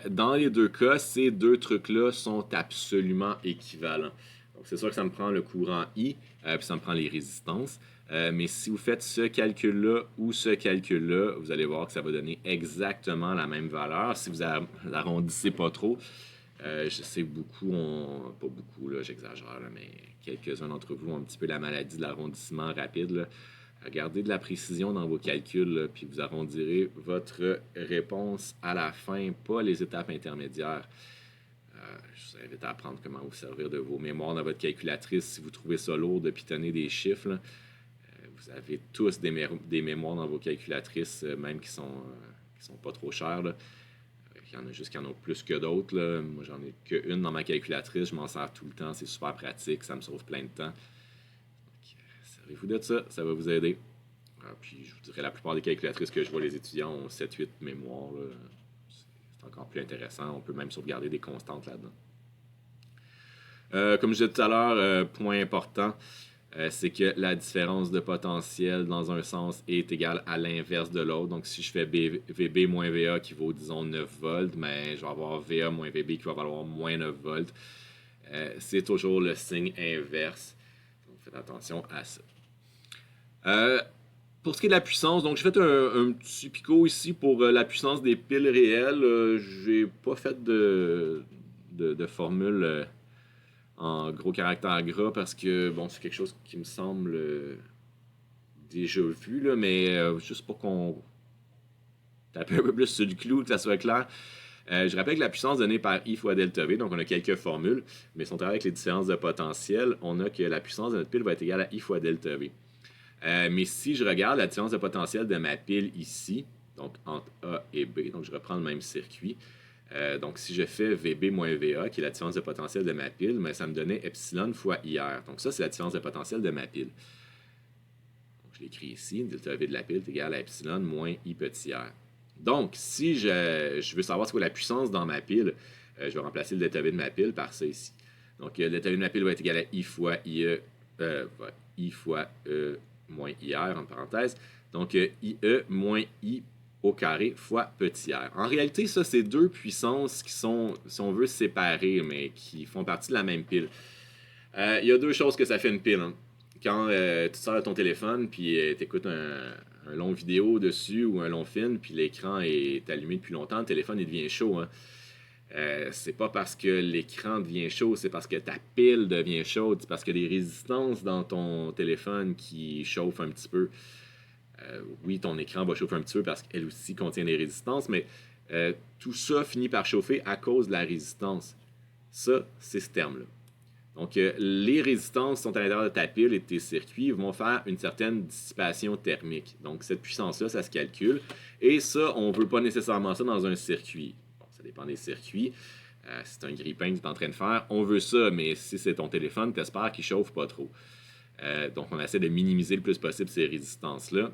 Dans les deux cas, ces deux trucs-là sont absolument équivalents. Donc, c'est sûr que ça me prend le courant I, puis ça me prend les résistances. Mais si vous faites ce calcul-là ou ce calcul-là, vous allez voir que ça va donner exactement la même valeur. Si vous arrondissez pas trop, je sais que beaucoup ont, pas beaucoup, là, j'exagère, là, mais quelques-uns d'entre vous ont un petit peu la maladie de l'arrondissement rapide, là. Gardez de la précision dans vos calculs, là, puis vous arrondirez votre réponse à la fin, pas les étapes intermédiaires. Je vous invite à apprendre comment vous servir de vos mémoires dans votre calculatrice. Si vous trouvez ça lourd de pitonner des chiffres, là, vous avez tous des mémoires dans vos calculatrices, même qui sont pas trop chères, là. Il y en a juste qui en ont plus que d'autres, là. Moi, j'en ai qu'une dans ma calculatrice. Je m'en sers tout le temps. C'est super pratique. Ça me sauve plein de temps. Servez-vous de ça. Ça va vous aider. Puis, je vous dirais, la plupart des calculatrices que je vois les étudiants ont 7-8 mémoires, là. C'est encore plus intéressant. On peut même sauvegarder des constantes là-dedans. Comme je disais tout à l'heure, point important, c'est que la différence de potentiel dans un sens est égale à l'inverse de l'autre. Donc, si je fais VB moins VA qui vaut, disons, 9 volts, mais je vais avoir VA moins VB qui va valoir moins 9 volts. C'est toujours le signe inverse. Donc, faites attention à ça. Pour ce qui est de la puissance, donc j'ai fait un petit picot ici pour la puissance des piles réelles. J'ai pas fait de formule en gros caractère gras parce que bon, c'est quelque chose qui me semble déjà vu, là, mais juste pour qu'on tape un peu plus sur le clou, que ça soit clair. Je rappelle que la puissance donnée par I fois delta V, donc on a quelques formules, mais si on travaille avec les différences de potentiel, on a que la puissance de notre pile va être égale à I fois delta V. Mais si je regarde la différence de potentiel de ma pile ici, donc entre A et B, donc je reprends le même circuit. Donc si je fais VB moins VA, qui est la différence de potentiel de ma pile, mais ça me donnait epsilon fois IR. Donc ça, c'est la différence de potentiel de ma pile. Donc je l'écris ici, delta V de la pile est égal à epsilon moins I petit r. Donc, si je veux savoir ce qu'est la puissance dans ma pile, je vais remplacer le delta V de ma pile par ça ici. Donc, le delta V de ma pile va être égal à I fois IE, I fois E moins IR, en parenthèse. Donc, IE moins I au carré fois petit r. En réalité, ça, c'est deux puissances qui sont, si on veut, séparées, mais qui font partie de la même pile. Il y a deux choses que ça fait une pile. Hein. Quand tu sors ton téléphone, puis tu écoutes un long vidéo dessus ou un long film, puis l'écran est allumé depuis longtemps, le téléphone il devient chaud. Hein. C'est pas parce que l'écran devient chaud, c'est parce que ta pile devient chaude, c'est parce qu'il y a des résistances dans ton téléphone qui chauffent un petit peu. Oui, ton écran va chauffer un petit peu parce qu'elle aussi contient des résistances, mais tout ça finit par chauffer à cause de la résistance. Ça, c'est ce terme-là. Donc, les résistances qui sont à l'intérieur de ta pile et de tes circuits vont faire une certaine dissipation thermique. Donc, cette puissance-là, ça se calcule. Et ça, on ne veut pas nécessairement ça dans un circuit. Bon, ça dépend des circuits. Si c'est un grille-pain que tu es en train de faire, on veut ça, mais si c'est ton téléphone, tu espères qu'il ne chauffe pas trop. Donc, on essaie de minimiser le plus possible ces résistances-là.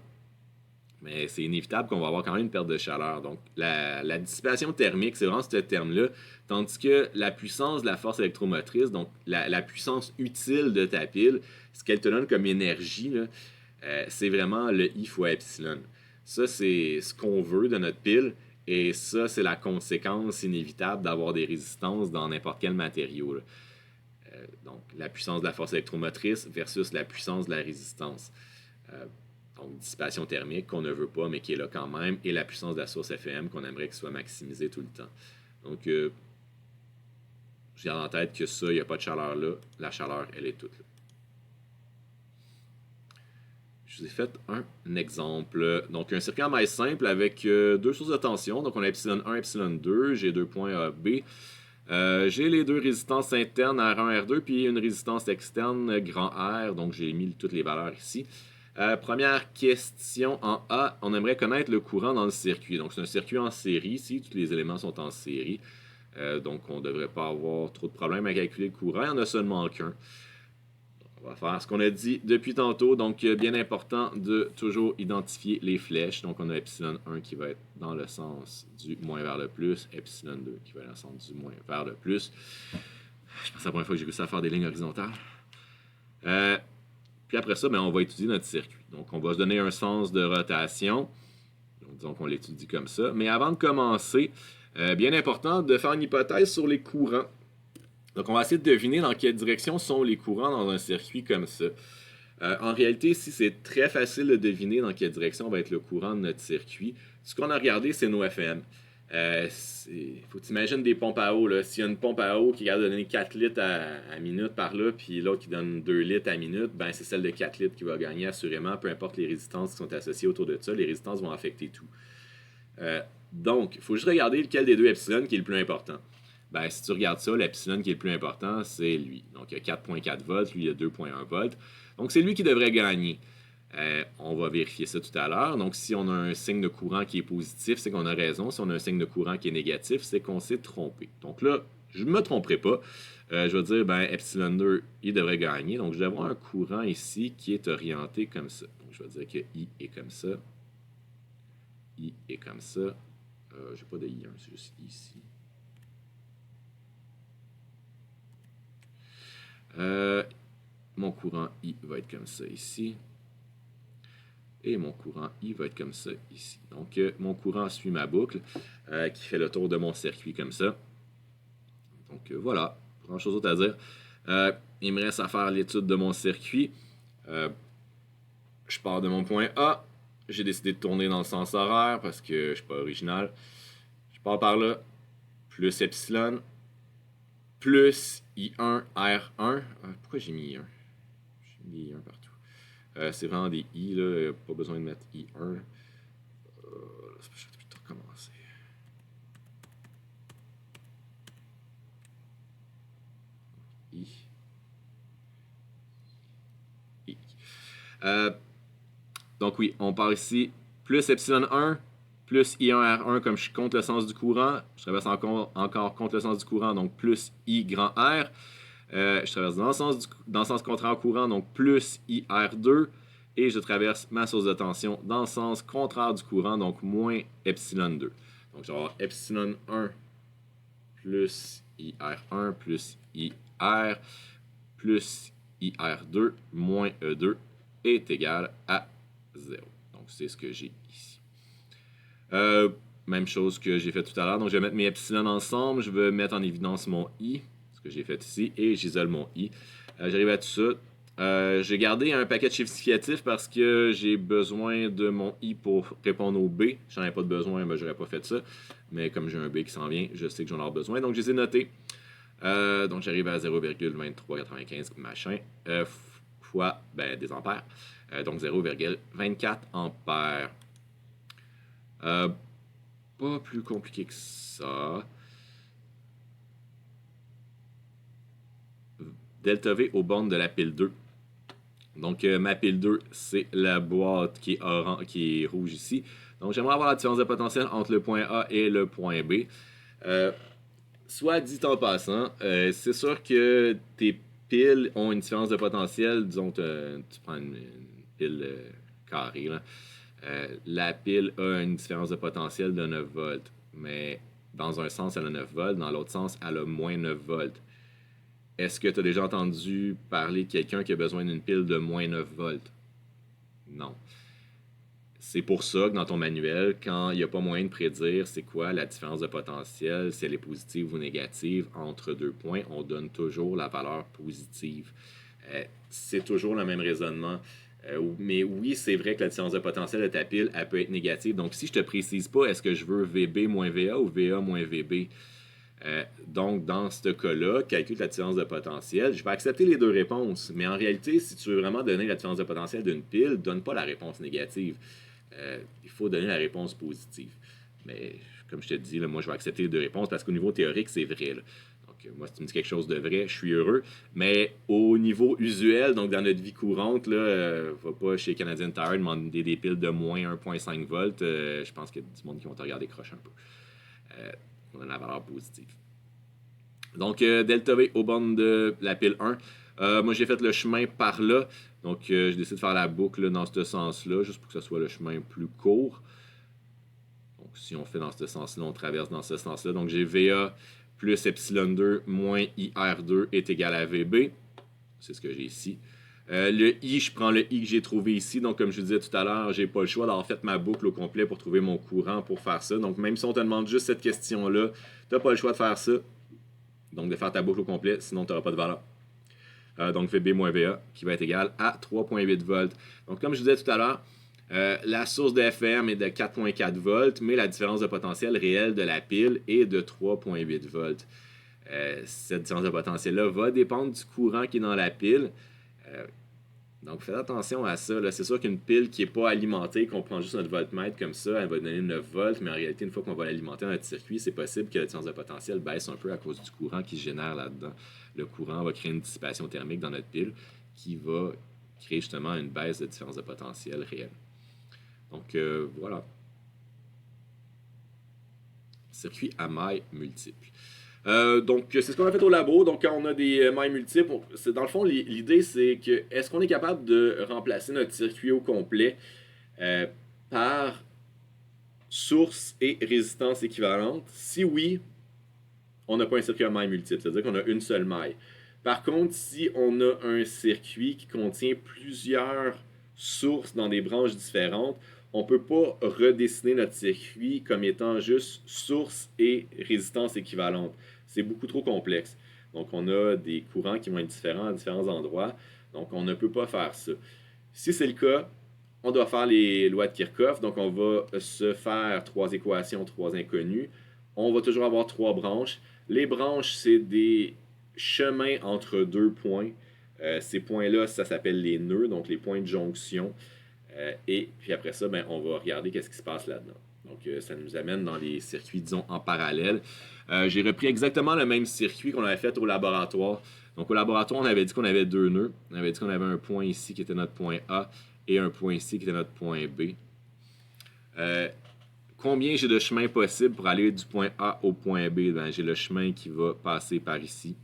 Mais c'est inévitable qu'on va avoir quand même une perte de chaleur. Donc, la dissipation thermique, c'est vraiment ce terme-là. Tandis que la puissance de la force électromotrice, donc la puissance utile de ta pile, ce qu'elle te donne comme énergie, là, c'est vraiment le I fois epsilon. Ça, c'est ce qu'on veut de notre pile. Et ça, c'est la conséquence inévitable d'avoir des résistances dans n'importe quel matériau. Donc, la puissance de la force électromotrice versus la puissance de la résistance. Donc, dissipation thermique qu'on ne veut pas, mais qui est là quand même, et la puissance de la source FEM qu'on aimerait qu'elle soit maximisée tout le temps. Donc, je garde en tête que ça, il n'y a pas de chaleur là. La chaleur, elle est toute là. Je vous ai fait un exemple. Donc, un circuit en maille simple avec deux sources de tension. Donc, on a epsilon 1, epsilon 2. J'ai deux points A, B. J'ai les deux résistances internes R1, R2, puis une résistance externe grand R. Donc, j'ai mis toutes les valeurs ici. Première question en A, on aimerait connaître le courant dans le circuit. Donc, c'est un circuit en série ici, tous les éléments sont en série. Donc, on ne devrait pas avoir trop de problèmes à calculer le courant, il n'y en a seulement qu'un. On va faire ce qu'on a dit depuis tantôt. Donc, bien important de toujours identifier les flèches. Donc, on a epsilon 1 qui va être dans le sens du moins vers le plus, epsilon 2 qui va être dans le sens du moins vers le plus. Je pense que c'est la première fois que j'ai réussi à faire des lignes horizontales. Puis après ça, ben, on va étudier notre circuit. Donc, on va se donner un sens de rotation. Donc, disons qu'on l'étudie comme ça. Mais avant de commencer, bien important de faire une hypothèse sur les courants. Donc, on va essayer de deviner dans quelle direction sont les courants dans un circuit comme ça. En réalité, ici, c'est très facile de deviner dans quelle direction va être le courant de notre circuit. Ce qu'on a regardé, c'est nos FM. Faut que tu imagines des pompes à eau. S'il y a une pompe à eau qui est capable de donner 4 litres à minute par là, puis l'autre qui donne 2 litres à minute, ben c'est celle de 4 litres qui va gagner assurément, peu importe les résistances qui sont associées autour de ça. Les résistances vont affecter tout. Donc, il faut juste regarder lequel des deux epsilon qui est le plus important. Ben, si tu regardes ça, l'epsilon qui est le plus important, c'est lui. Donc, il y a 4,4 volts, lui, il y a 2,1 volts. Donc, c'est lui qui devrait gagner. On va vérifier ça tout à l'heure. Donc, si on a un signe de courant qui est positif, c'est qu'on a raison. Si on a un signe de courant qui est négatif, c'est qu'on s'est trompé. Donc là, je ne me tromperai pas. Je vais dire, ben, epsilon 2, il devrait gagner. Donc, je vais avoir un courant ici qui est orienté comme ça. Donc, je vais dire que I est comme ça. I est comme ça. Je n'ai pas de I1, c'est juste ici. Mon courant I va être comme ça ici. Et mon courant I va être comme ça ici. Donc, mon courant suit ma boucle qui fait le tour de mon circuit comme ça. Donc, voilà. Pas grand-chose d'autre à dire. Il me reste à faire l'étude de mon circuit. Je pars de mon point A. J'ai décidé de tourner dans le sens horaire parce que je ne suis pas original. Je pars par là. Plus epsilon. Plus I1 R1. Pourquoi j'ai mis I1? J'ai mis I1 partout. C'est vraiment des I, là. Pas besoin de mettre I1. Je vais tout recommencer. I. I. Donc oui, on part ici. Plus epsilon 1, plus I1 R1, comme je compte le sens du courant. Je traverse encore contre le sens du courant, donc plus I grand R. Je traverse dans le sens contraire au courant, donc plus IR2. Et je traverse ma source de tension dans le sens contraire du courant, donc moins epsilon 2. Donc, je vais avoir epsilon 1 plus IR1 plus IR plus IR2 moins E2 est égal à 0. Donc, c'est ce que j'ai ici. Même chose que j'ai fait tout à l'heure. Donc, je vais mettre mes epsilon ensemble. Je vais mettre en évidence mon I, ce que j'ai fait ici, et j'isole mon I. J'arrive à tout ça. J'ai gardé un paquet de chiffres significatifs parce que j'ai besoin de mon I pour répondre au B. Si j'en avais pas de besoin, ben, j'aurais pas fait ça. Mais comme j'ai un B qui s'en vient, je sais que j'en ai besoin. Donc, je les ai notés. Donc, j'arrive à 0,2395 machin fois des ampères. Donc, 0,24 ampères. Pas plus compliqué que ça. Delta V aux bornes de la pile 2. Donc, ma pile 2, c'est la boîte qui est rouge ici. Donc, j'aimerais avoir la différence de potentiel entre le point A et le point B. Soit dit en passant, c'est sûr que tes piles ont une différence de potentiel. Disons, tu prends une pile carrée. Là. La pile a une différence de potentiel de 9 volts. Mais dans un sens, elle a 9 volts. Dans l'autre sens, elle a moins 9 volts. Est-ce que tu as déjà entendu parler de quelqu'un qui a besoin d'une pile de moins 9 volts? Non. C'est pour ça que dans ton manuel, quand il n'y a pas moyen de prédire c'est quoi la différence de potentiel, si elle est positive ou négative entre deux points, on donne toujours la valeur positive. C'est toujours le même raisonnement. Mais oui, c'est vrai que la différence de potentiel de ta pile, elle peut être négative. Donc, si je ne te précise pas, est-ce que je veux VB moins VA ou VA moins VB? Donc, dans ce cas-là, calcule la différence de potentiel. Je vais accepter les deux réponses, mais en réalité, si tu veux vraiment donner la différence de potentiel d'une pile, donne pas la réponse négative. Il faut donner la réponse positive. Mais, comme je te dis, là, moi, je vais accepter les deux réponses parce qu'au niveau théorique, c'est vrai. Là. Donc, moi, si tu me dis quelque chose de vrai, je suis heureux. Mais au niveau usuel, donc dans notre vie courante, là, va pas chez Canadian Tire demander des piles de moins 1,5 volts. Je pense qu'il y a du monde qui vont te regarder croche un peu. On a la valeur positive. Donc, Delta V au bornes de la pile 1. Moi, j'ai fait le chemin par là. Donc, je décide de faire la boucle dans ce sens-là, juste pour que ce soit le chemin plus court. Donc, si on fait dans ce sens-là, on traverse dans ce sens-là. Donc, j'ai VA plus epsilon 2 moins IR2 est égal à VB. C'est ce que j'ai ici. Le I, je prends le I que j'ai trouvé ici. Donc, comme je vous disais tout à l'heure, j'ai pas le choix d'avoir fait ma boucle au complet pour trouver mon courant pour faire ça. Donc, même si on te demande juste cette question-là, tu n'as pas le choix de faire ça. Donc, de faire ta boucle au complet, sinon tu n'auras pas de valeur. Donc, VB moins VA qui va être égal à 3,8 volts. Donc, comme je vous disais tout à l'heure, la source de FEM est de 4,4 volts, mais la différence de potentiel réel de la pile est de 3,8 volts. Cette différence de potentiel-là va dépendre du courant qui est dans la pile. Donc, faites attention à ça. C'est sûr qu'une pile qui n'est pas alimentée, qu'on prend juste notre voltmètre comme ça, elle va donner 9 volts, mais en réalité, une fois qu'on va l'alimenter dans notre circuit, c'est possible que la différence de potentiel baisse un peu à cause du courant qui se génère là-dedans. Le courant va créer une dissipation thermique dans notre pile qui va créer justement une baisse de différence de potentiel réelle. Donc, voilà. Circuit à mailles multiples. Donc, c'est ce qu'on a fait au labo. Donc, quand on a des mailles multiples, dans le fond, l'idée, c'est que est-ce qu'on est capable de remplacer notre circuit au complet par source et résistance équivalente? Si oui, on n'a pas un circuit à mailles multiples, c'est-à-dire qu'on a une seule maille. Par contre, si on a un circuit qui contient plusieurs sources dans des branches différentes, on ne peut pas redessiner notre circuit comme étant juste source et résistance équivalente. C'est beaucoup trop complexe. Donc, on a des courants qui vont être différents à différents endroits. Donc, on ne peut pas faire ça. Si c'est le cas, on doit faire les lois de Kirchhoff. Donc, on va se faire 3 équations, 3 inconnues. On va toujours avoir 3 branches. Les branches, c'est des chemins entre 2 points. Ces points-là, ça s'appelle les nœuds, donc les points de jonction. Et puis après ça, on va regarder qu'est-ce qui se passe là-dedans. Donc, ça nous amène dans les circuits, disons, en parallèle. J'ai repris exactement le même circuit qu'on avait fait au laboratoire. Donc, au laboratoire, on avait dit qu'on avait 2 nœuds. On avait dit qu'on avait un point ici qui était notre point A et un point ici qui était notre point B. Combien j'ai de chemins possibles pour aller du point A au point B? J'ai le chemin qui va passer par ici.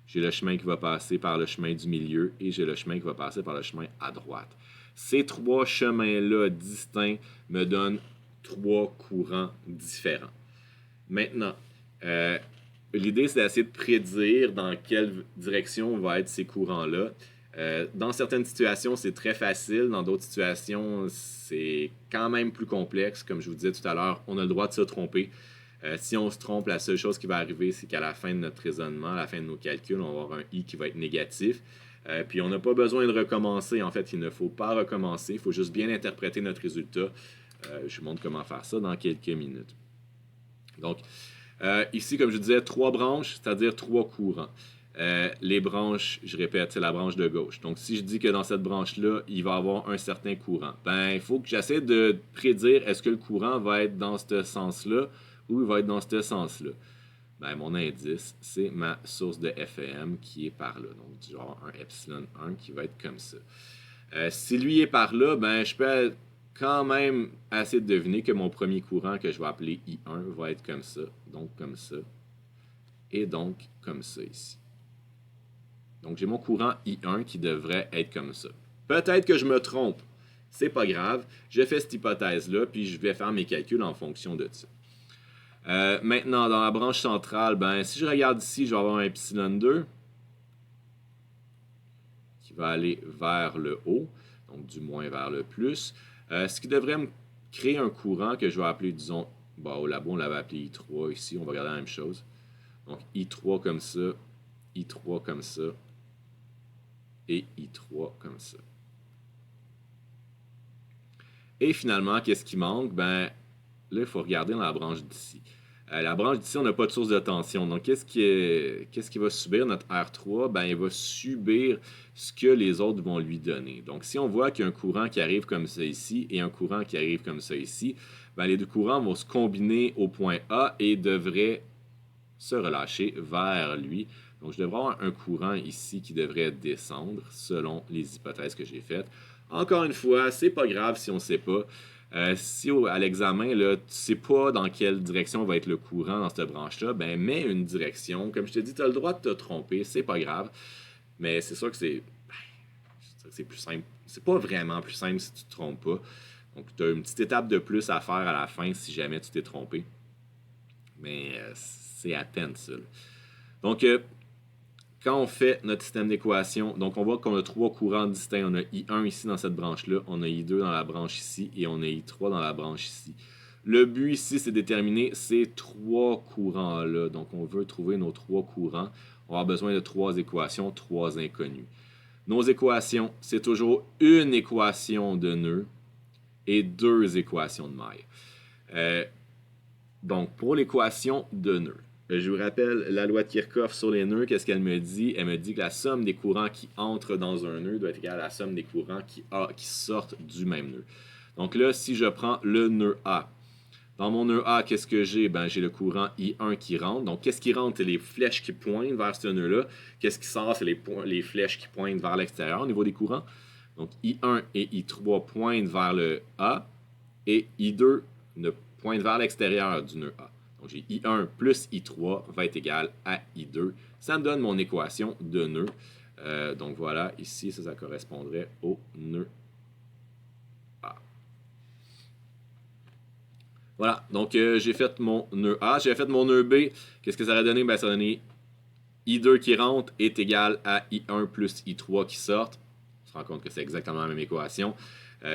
J'ai le chemin qui va passer par le chemin du milieu et j'ai le chemin qui va passer par le chemin à droite. Ces 3 chemins-là distincts me donnent 3 courants différents. Maintenant, l'idée, c'est d'essayer de prédire dans quelle direction vont être ces courants-là. Dans certaines situations, c'est très facile. Dans d'autres situations, c'est quand même plus complexe. Comme je vous disais tout à l'heure, on a le droit de se tromper. Si on se trompe, la seule chose qui va arriver, c'est qu'à la fin de notre raisonnement, à la fin de nos calculs, on va avoir un I qui va être négatif. Puis on n'a pas besoin de recommencer. En fait, il ne faut pas recommencer. Il faut juste bien interpréter notre résultat. Je vous montre comment faire ça dans quelques minutes. Donc, ici, comme je disais, 3 branches, c'est-à-dire 3 courants. Les branches, je répète, c'est la branche de gauche. Donc, si je dis que dans cette branche-là, il va y avoir un certain courant, il faut que j'essaie de prédire est-ce que le courant va être dans ce sens-là ou il va être dans ce sens-là. Mon indice, c'est ma source de FEM qui est par là. Donc, du genre un epsilon 1 qui va être comme ça. Si lui est par là, je peux quand même essayer de deviner que mon premier courant que je vais appeler I1 va être comme ça. Donc, comme ça. Et donc, comme ça ici. Donc, j'ai mon courant I1 qui devrait être comme ça. Peut-être que je me trompe. C'est pas grave. Je fais cette hypothèse-là, puis je vais faire mes calculs en fonction de ça. Maintenant, dans la branche centrale, si je regarde ici, je vais avoir un epsilon 2 qui va aller vers le haut, donc du moins vers le plus. Ce qui devrait me créer un courant que je vais appeler, disons, au labo, on l'avait appelé I3 ici, on va regarder la même chose. Donc I3 comme ça, I3 comme ça, et I3 comme ça. Et finalement, qu'est-ce qui manque? Là, il faut regarder dans la branche d'ici. La branche d'ici, on n'a pas de source de tension. Donc, qu'est-ce qui va subir notre R3? Il va subir ce que les autres vont lui donner. Donc, si on voit qu'il y a un courant qui arrive comme ça ici et un courant qui arrive comme ça ici, les deux courants vont se combiner au point A et devraient se relâcher vers lui. Donc, je devrais avoir un courant ici qui devrait descendre selon les hypothèses que j'ai faites. Encore une fois, c'est pas grave si on ne sait pas. Si à l'examen, là, tu ne sais pas dans quelle direction va être le courant dans cette branche-là, ben mets une direction. Comme je te dis, tu as le droit de te tromper, c'est pas grave. Mais c'est sûr que c'est plus simple. C'est pas vraiment plus simple si tu te trompes pas. Donc, tu as une petite étape de plus à faire à la fin si jamais tu t'es trompé. Mais c'est à peine ça. Donc, quand on fait notre système d'équation, donc on voit qu'on a 3 courants distincts. On a I1 ici dans cette branche-là, on a I2 dans la branche ici et on a I3 dans la branche ici. Le but ici, c'est de déterminer ces 3 courants-là. Donc, on veut trouver nos 3 courants. On va avoir besoin de 3 équations, 3 inconnus. Nos équations, c'est toujours une équation de nœud et 2 équations de maille. Donc, pour l'équation de nœud, je vous rappelle la loi de Kirchhoff sur les nœuds. Qu'est-ce qu'elle me dit? Elle me dit que la somme des courants qui entrent dans un nœud doit être égale à la somme des courants qui sortent du même nœud. Donc là, si je prends le nœud A, dans mon nœud A, qu'est-ce que j'ai? Ben, j'ai le courant I1 qui rentre. Donc, qu'est-ce qui rentre? C'est les flèches qui pointent vers ce nœud-là. Qu'est-ce qui sort? C'est les flèches qui pointent vers l'extérieur au niveau des courants. Donc, I1 et I3 pointent vers le A et I2 ne pointe vers l'extérieur du nœud A. Donc, j'ai I1 plus I3 va être égal à I2. Ça me donne mon équation de nœud. Donc, voilà, ici, ça correspondrait au nœud A. Voilà, donc j'ai fait mon nœud A. J'ai fait mon nœud B. Qu'est-ce que ça aurait donné? Ben, ça aurait donné I2 qui rentre est égal à I1 plus I3 qui sort. On se rend compte que c'est exactement la même équation.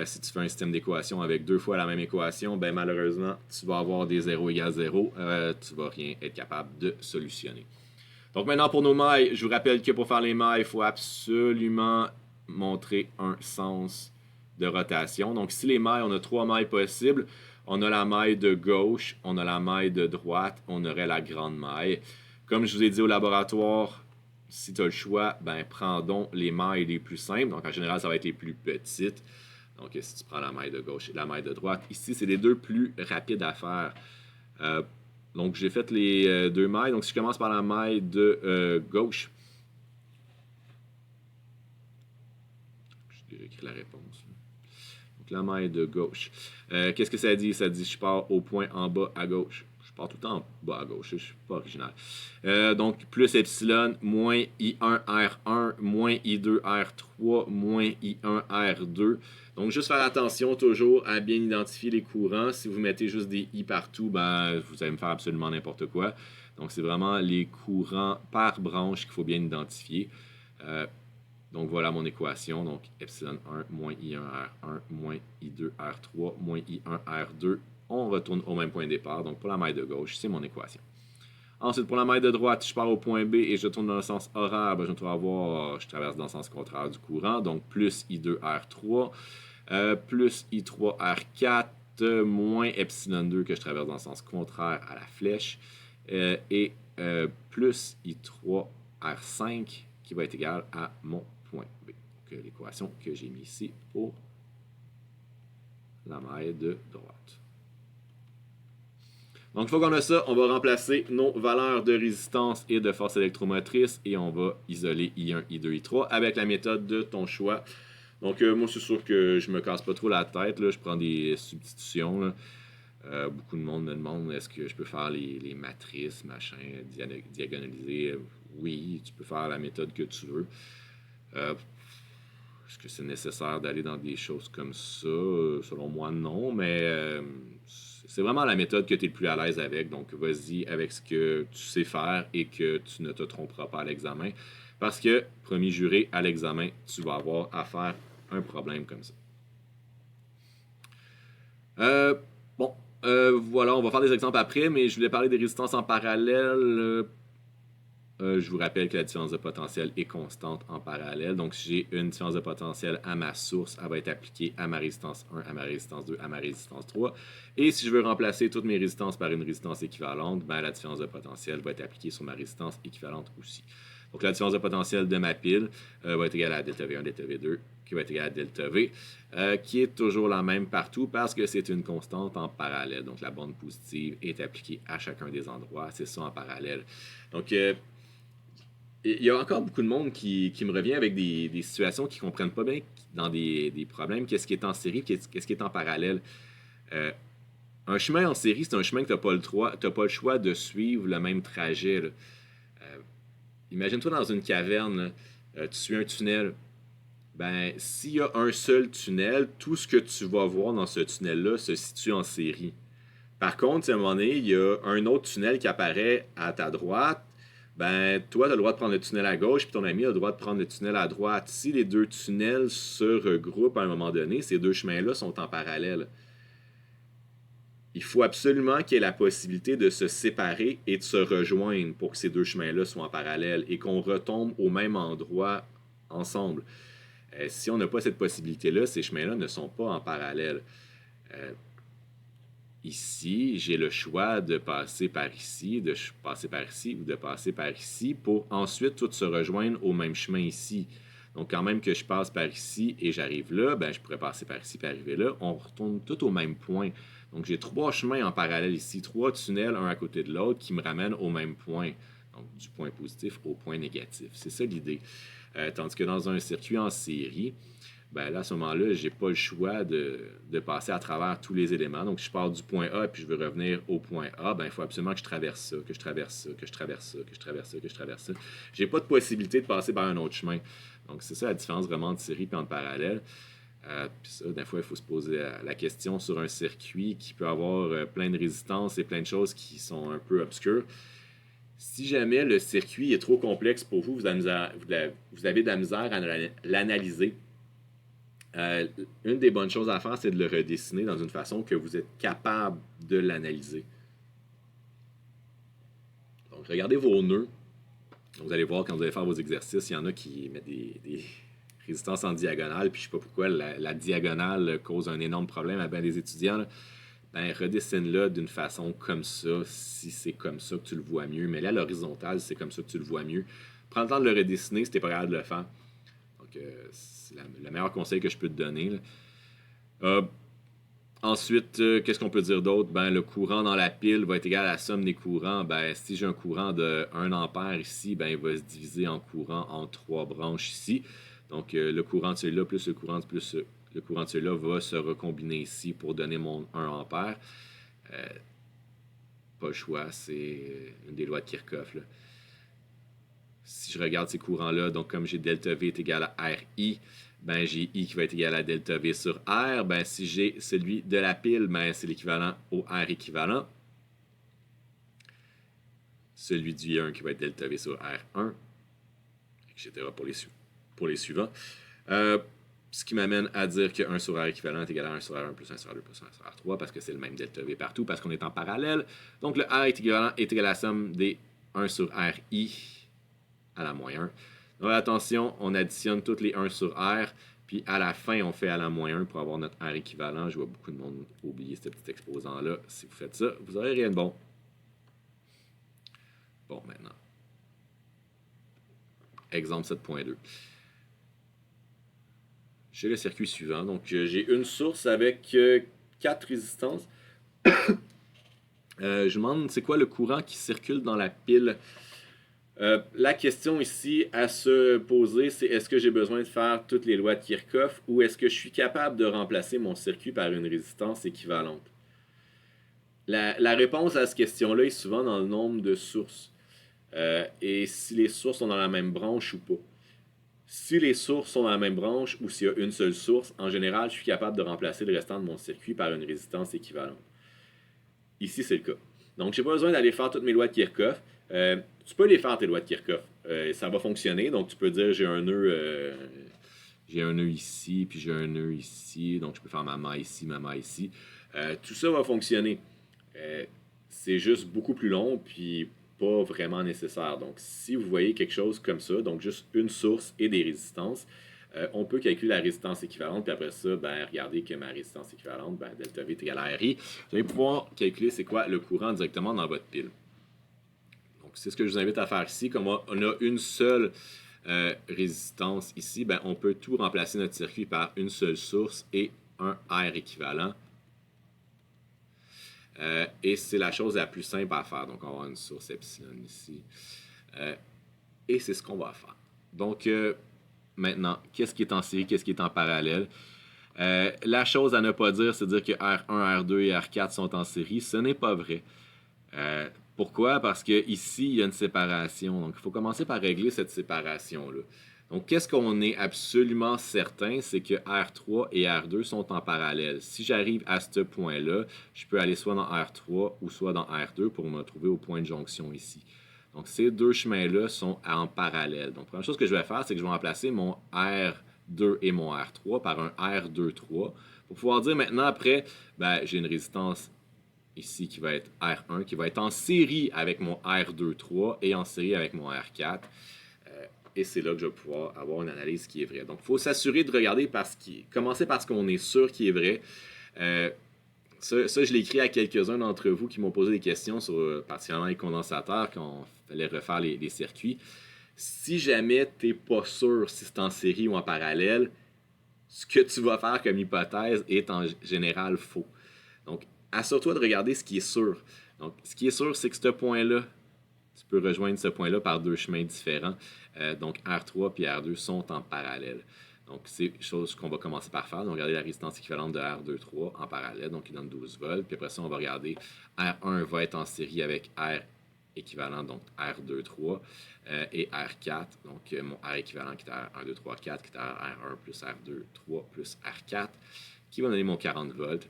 Si tu fais un système d'équations avec 2 fois la même équation, ben malheureusement, tu vas avoir des 0 égale 0. Tu ne vas rien être capable de solutionner. Donc maintenant, pour nos mailles, je vous rappelle que pour faire les mailles, il faut absolument montrer un sens de rotation. Donc si les mailles, on a 3 mailles possibles. On a la maille de gauche, on a la maille de droite, on aurait la grande maille. Comme je vous ai dit au laboratoire, si tu as le choix, ben prends donc les mailles les plus simples. Donc en général, ça va être les plus petites. Donc, si tu prends la maille de gauche et la maille de droite, ici, c'est les 2 plus rapides à faire. Donc, j'ai fait les 2 mailles. Donc, si je commence par la maille de gauche, j'ai déjà écrit la réponse. Donc, la maille de gauche. Qu'est-ce que ça dit? Ça dit je pars au point en bas à gauche. Je pars tout le temps en bas à gauche. Je ne suis pas original. Donc, plus epsilon, moins I1R1, moins I2R3, moins I1R2. Donc, juste faire attention toujours à bien identifier les courants. Si vous mettez juste des I partout, ben, vous allez me faire absolument n'importe quoi. Donc, c'est vraiment les courants par branche qu'il faut bien identifier. Donc, voilà mon équation. Donc, epsilon 1 moins I1R1 moins I2R3 moins I1R2. On retourne au même point de départ. Donc, pour la maille de gauche, c'est mon équation. Ensuite, pour la maille de droite, je pars au point B et je tourne dans le sens horaire. Ben, je traverse dans le sens contraire du courant. Donc, plus I2R3, plus I3R4, moins epsilon 2 que je traverse dans le sens contraire à la flèche, et plus I3R5 qui va être égal à mon point B. Donc, l'équation que j'ai mis ici pour la maille de droite. Donc, une fois qu'on a ça, on va remplacer nos valeurs de résistance et de force électromotrice et on va isoler I1, I2, I3 avec la méthode de ton choix. Donc, moi, c'est sûr que je me casse pas trop la tête. Là. Je prends des substitutions. Là. Beaucoup de monde me demande est-ce que je peux faire les matrices, machin, diagonaliser. Oui, tu peux faire la méthode que tu veux. Est-ce que c'est nécessaire d'aller dans des choses comme ça? Selon moi, non, mais c'est vraiment la méthode que tu es le plus à l'aise avec. Donc, vas-y avec ce que tu sais faire et que tu ne te tromperas pas à l'examen. Parce que, premier juré, à l'examen, tu vas avoir à faire un problème comme ça. Voilà, on va faire des exemples après, mais je voulais parler des résistances en parallèle. Je vous rappelle que la différence de potentiel est constante en parallèle. Donc, si j'ai une différence de potentiel à ma source, elle va être appliquée à ma résistance 1, à ma résistance 2, à ma résistance 3. Et si je veux remplacer toutes mes résistances par une résistance équivalente, ben, la différence de potentiel va être appliquée sur ma résistance équivalente aussi. Donc, la différence de potentiel de ma pile va être égale à delta V1, delta V2 qui va être égal à delta V, qui est toujours la même partout parce que c'est une constante en parallèle. Donc, la bande positive est appliquée à chacun des endroits. C'est ça en parallèle. Donc, il y a encore beaucoup de monde qui me revient avec des situations qui ne comprennent pas bien dans des problèmes. Qu'est-ce qui est en série, qu'est-ce qui est en parallèle. Un chemin en série, c'est un chemin que tu n'as pas le choix de suivre le même trajet. Imagine-toi dans une caverne, tu suis un tunnel. Ben, s'il y a un seul tunnel, tout ce que tu vas voir dans ce tunnel-là se situe en série. Par contre, à un moment donné, il y a un autre tunnel qui apparaît à ta droite. Ben, toi, tu as le droit de prendre le tunnel à gauche, puis ton ami a le droit de prendre le tunnel à droite. Si les deux tunnels se regroupent à un moment donné, ces deux chemins-là sont en parallèle. Il faut absolument qu'il y ait la possibilité de se séparer et de se rejoindre pour que ces deux chemins-là soient en parallèle et qu'on retombe au même endroit ensemble. Si on n'a pas cette possibilité-là, ces chemins-là ne sont pas en parallèle. Ici, j'ai le choix de passer par ici, de passer par ici ou de passer par ici pour ensuite tout se rejoindre au même chemin ici. Donc, quand même que je passe par ici et j'arrive là, ben, je pourrais passer par ici et arriver là. On retourne tout au même point. Donc, j'ai trois chemins en parallèle ici, trois tunnels un à côté de l'autre qui me ramènent au même point. Donc, du point positif au point négatif. C'est ça l'idée. Tandis que dans un circuit en série, ben là, à ce moment-là, je n'ai pas le choix de passer à travers tous les éléments. Donc, si je pars du point A et puis je veux revenir au point A, ben, il faut absolument que je traverse ça, que je traverse ça, que je traverse ça, que je traverse ça, que je traverse ça. Je n'ai pas de possibilité de passer par un autre chemin. Donc, c'est ça la différence vraiment entre série et en parallèle. Puis ça, des fois, il faut se poser la question sur un circuit qui peut avoir plein de résistances et plein de choses qui sont un peu obscures. Si jamais le circuit est trop complexe pour vous, vous avez de la misère à l'analyser. Une des bonnes choses à faire, c'est de le redessiner dans une façon que vous êtes capable de l'analyser. Donc, regardez vos nœuds. Vous allez voir quand vous allez faire vos exercices, il y en a qui mettent des résistances en diagonale, puis je ne sais pas pourquoi la diagonale cause un énorme problème à bien des étudiants. Là. Ben, redessine-le d'une façon comme ça, si c'est comme ça que tu le vois mieux. Mais là, l'horizontale, c'est comme ça que tu le vois mieux. Prends le temps de le redessiner si tu n'es pas capable de le faire. Donc, c'est le meilleur conseil que je peux te donner. Ensuite, qu'est-ce qu'on peut dire d'autre? Ben, le courant dans la pile va être égal à la somme des courants. Ben, si j'ai un courant de 1 ampère ici, ben, il va se diviser en courant en 3 branches ici. Donc, le courant de celui-là plus le courant de celui-là va se recombiner ici pour donner mon 1 ampère. Pas le choix, c'est une des lois de Kirchhoff. Là. Si je regarde ces courants-là, donc comme j'ai delta V est égal à RI, ben j'ai I qui va être égal à delta V sur R. Ben si j'ai celui de la pile, ben c'est l'équivalent au R équivalent. Celui du I1 qui va être delta V sur R1, etc. pour les suivants. Ce qui m'amène à dire que 1 sur R équivalent est égal à 1 sur R1 plus 1 sur R2 plus 1 sur R3 parce que c'est le même delta V partout, parce qu'on est en parallèle. Donc le R équivalent est égal à la somme des 1 sur RI à la moins 1. Donc attention, on additionne toutes les 1 sur R, puis à la fin, on fait à la moins 1 pour avoir notre R équivalent. Je vois beaucoup de monde oublier ce petit exposant-là. Si vous faites ça, vous n'aurez rien de bon. Bon, maintenant. Exemple 7.2. J'ai le circuit suivant. Donc, j'ai une source avec 4 résistances. Je me demande, c'est quoi le courant qui circule dans la pile? La question ici à se poser, c'est est-ce que j'ai besoin de faire toutes les lois de Kirchhoff ou est-ce que je suis capable de remplacer mon circuit par une résistance équivalente? La réponse à cette question-là est souvent dans le nombre de sources. Et si les sources sont dans la même branche ou pas. Si les sources sont dans la même branche ou s'il y a une seule source, en général, je suis capable de remplacer le restant de mon circuit par une résistance équivalente. Ici, c'est le cas. Donc, je n'ai pas besoin d'aller faire toutes mes lois de Kirchhoff. Tu peux les faire, tes lois de Kirchhoff. Ça va fonctionner. Donc, tu peux dire, j'ai un nœud ici, puis j'ai un nœud ici. Donc, je peux faire ma maille ici. Tout ça va fonctionner. C'est juste beaucoup plus long, puis pas vraiment nécessaire. Donc, si vous voyez quelque chose comme ça, donc juste une source et des résistances, on peut calculer la résistance équivalente, puis après ça, ben, regardez que ma résistance équivalente, ben, delta V est égal à RI. Vous allez pouvoir calculer c'est quoi le courant directement dans votre pile. Donc, c'est ce que je vous invite à faire ici. Comme on a une seule résistance ici, ben, on peut tout remplacer notre circuit par une seule source et un R équivalent. Et c'est la chose la plus simple à faire. Donc, on va avoir une source epsilon ici. Et c'est ce qu'on va faire. Donc, maintenant, qu'est-ce qui est en série, qu'est-ce qui est en parallèle? La chose à ne pas dire, c'est dire que R1, R2 et R4 sont en série. Ce n'est pas vrai. Pourquoi? Parce qu'ici, il y a une séparation. Donc, il faut commencer par régler cette séparation-là. Donc, qu'est-ce qu'on est absolument certain? C'est que R3 et R2 sont en parallèle. Si j'arrive à ce point-là, je peux aller soit dans R3 ou soit dans R2 pour me trouver au point de jonction ici. Donc, ces deux chemins-là sont en parallèle. Donc, la première chose que je vais faire, c'est que je vais remplacer mon R2 et mon R3 par un R2,3 pour pouvoir dire maintenant, après, ben, j'ai une résistance ici qui va être R1, qui va être en série avec mon R2,3 et en série avec mon R4. Et c'est là que je vais pouvoir avoir une analyse qui est vraie. Donc, il faut s'assurer de regarder commencer par ce qu'on est sûr qui est vrai. Ça, je l'ai écrit à quelques-uns d'entre vous qui m'ont posé des questions sur particulièrement les condensateurs quand on fallait refaire les circuits. Si jamais tu n'es pas sûr si c'est en série ou en parallèle, ce que tu vas faire comme hypothèse est en général faux. Donc, assure-toi de regarder ce qui est sûr. Donc, ce qui est sûr, c'est que ce point-là, tu peux rejoindre ce point-là par deux chemins différents. Donc, R3 et R2 sont en parallèle. Donc, c'est chose qu'on va commencer par faire. Donc, regarder la résistance équivalente de R2,3 en parallèle. Donc, il donne 12 volts. Puis après ça, on va regarder R1 va être en série avec R équivalent, donc R2,3 et R4. Donc, mon R équivalent qui est à R1, 2, 3, 4, qui est à R1 plus R2, 3 plus R4, qui va donner mon 40 volts.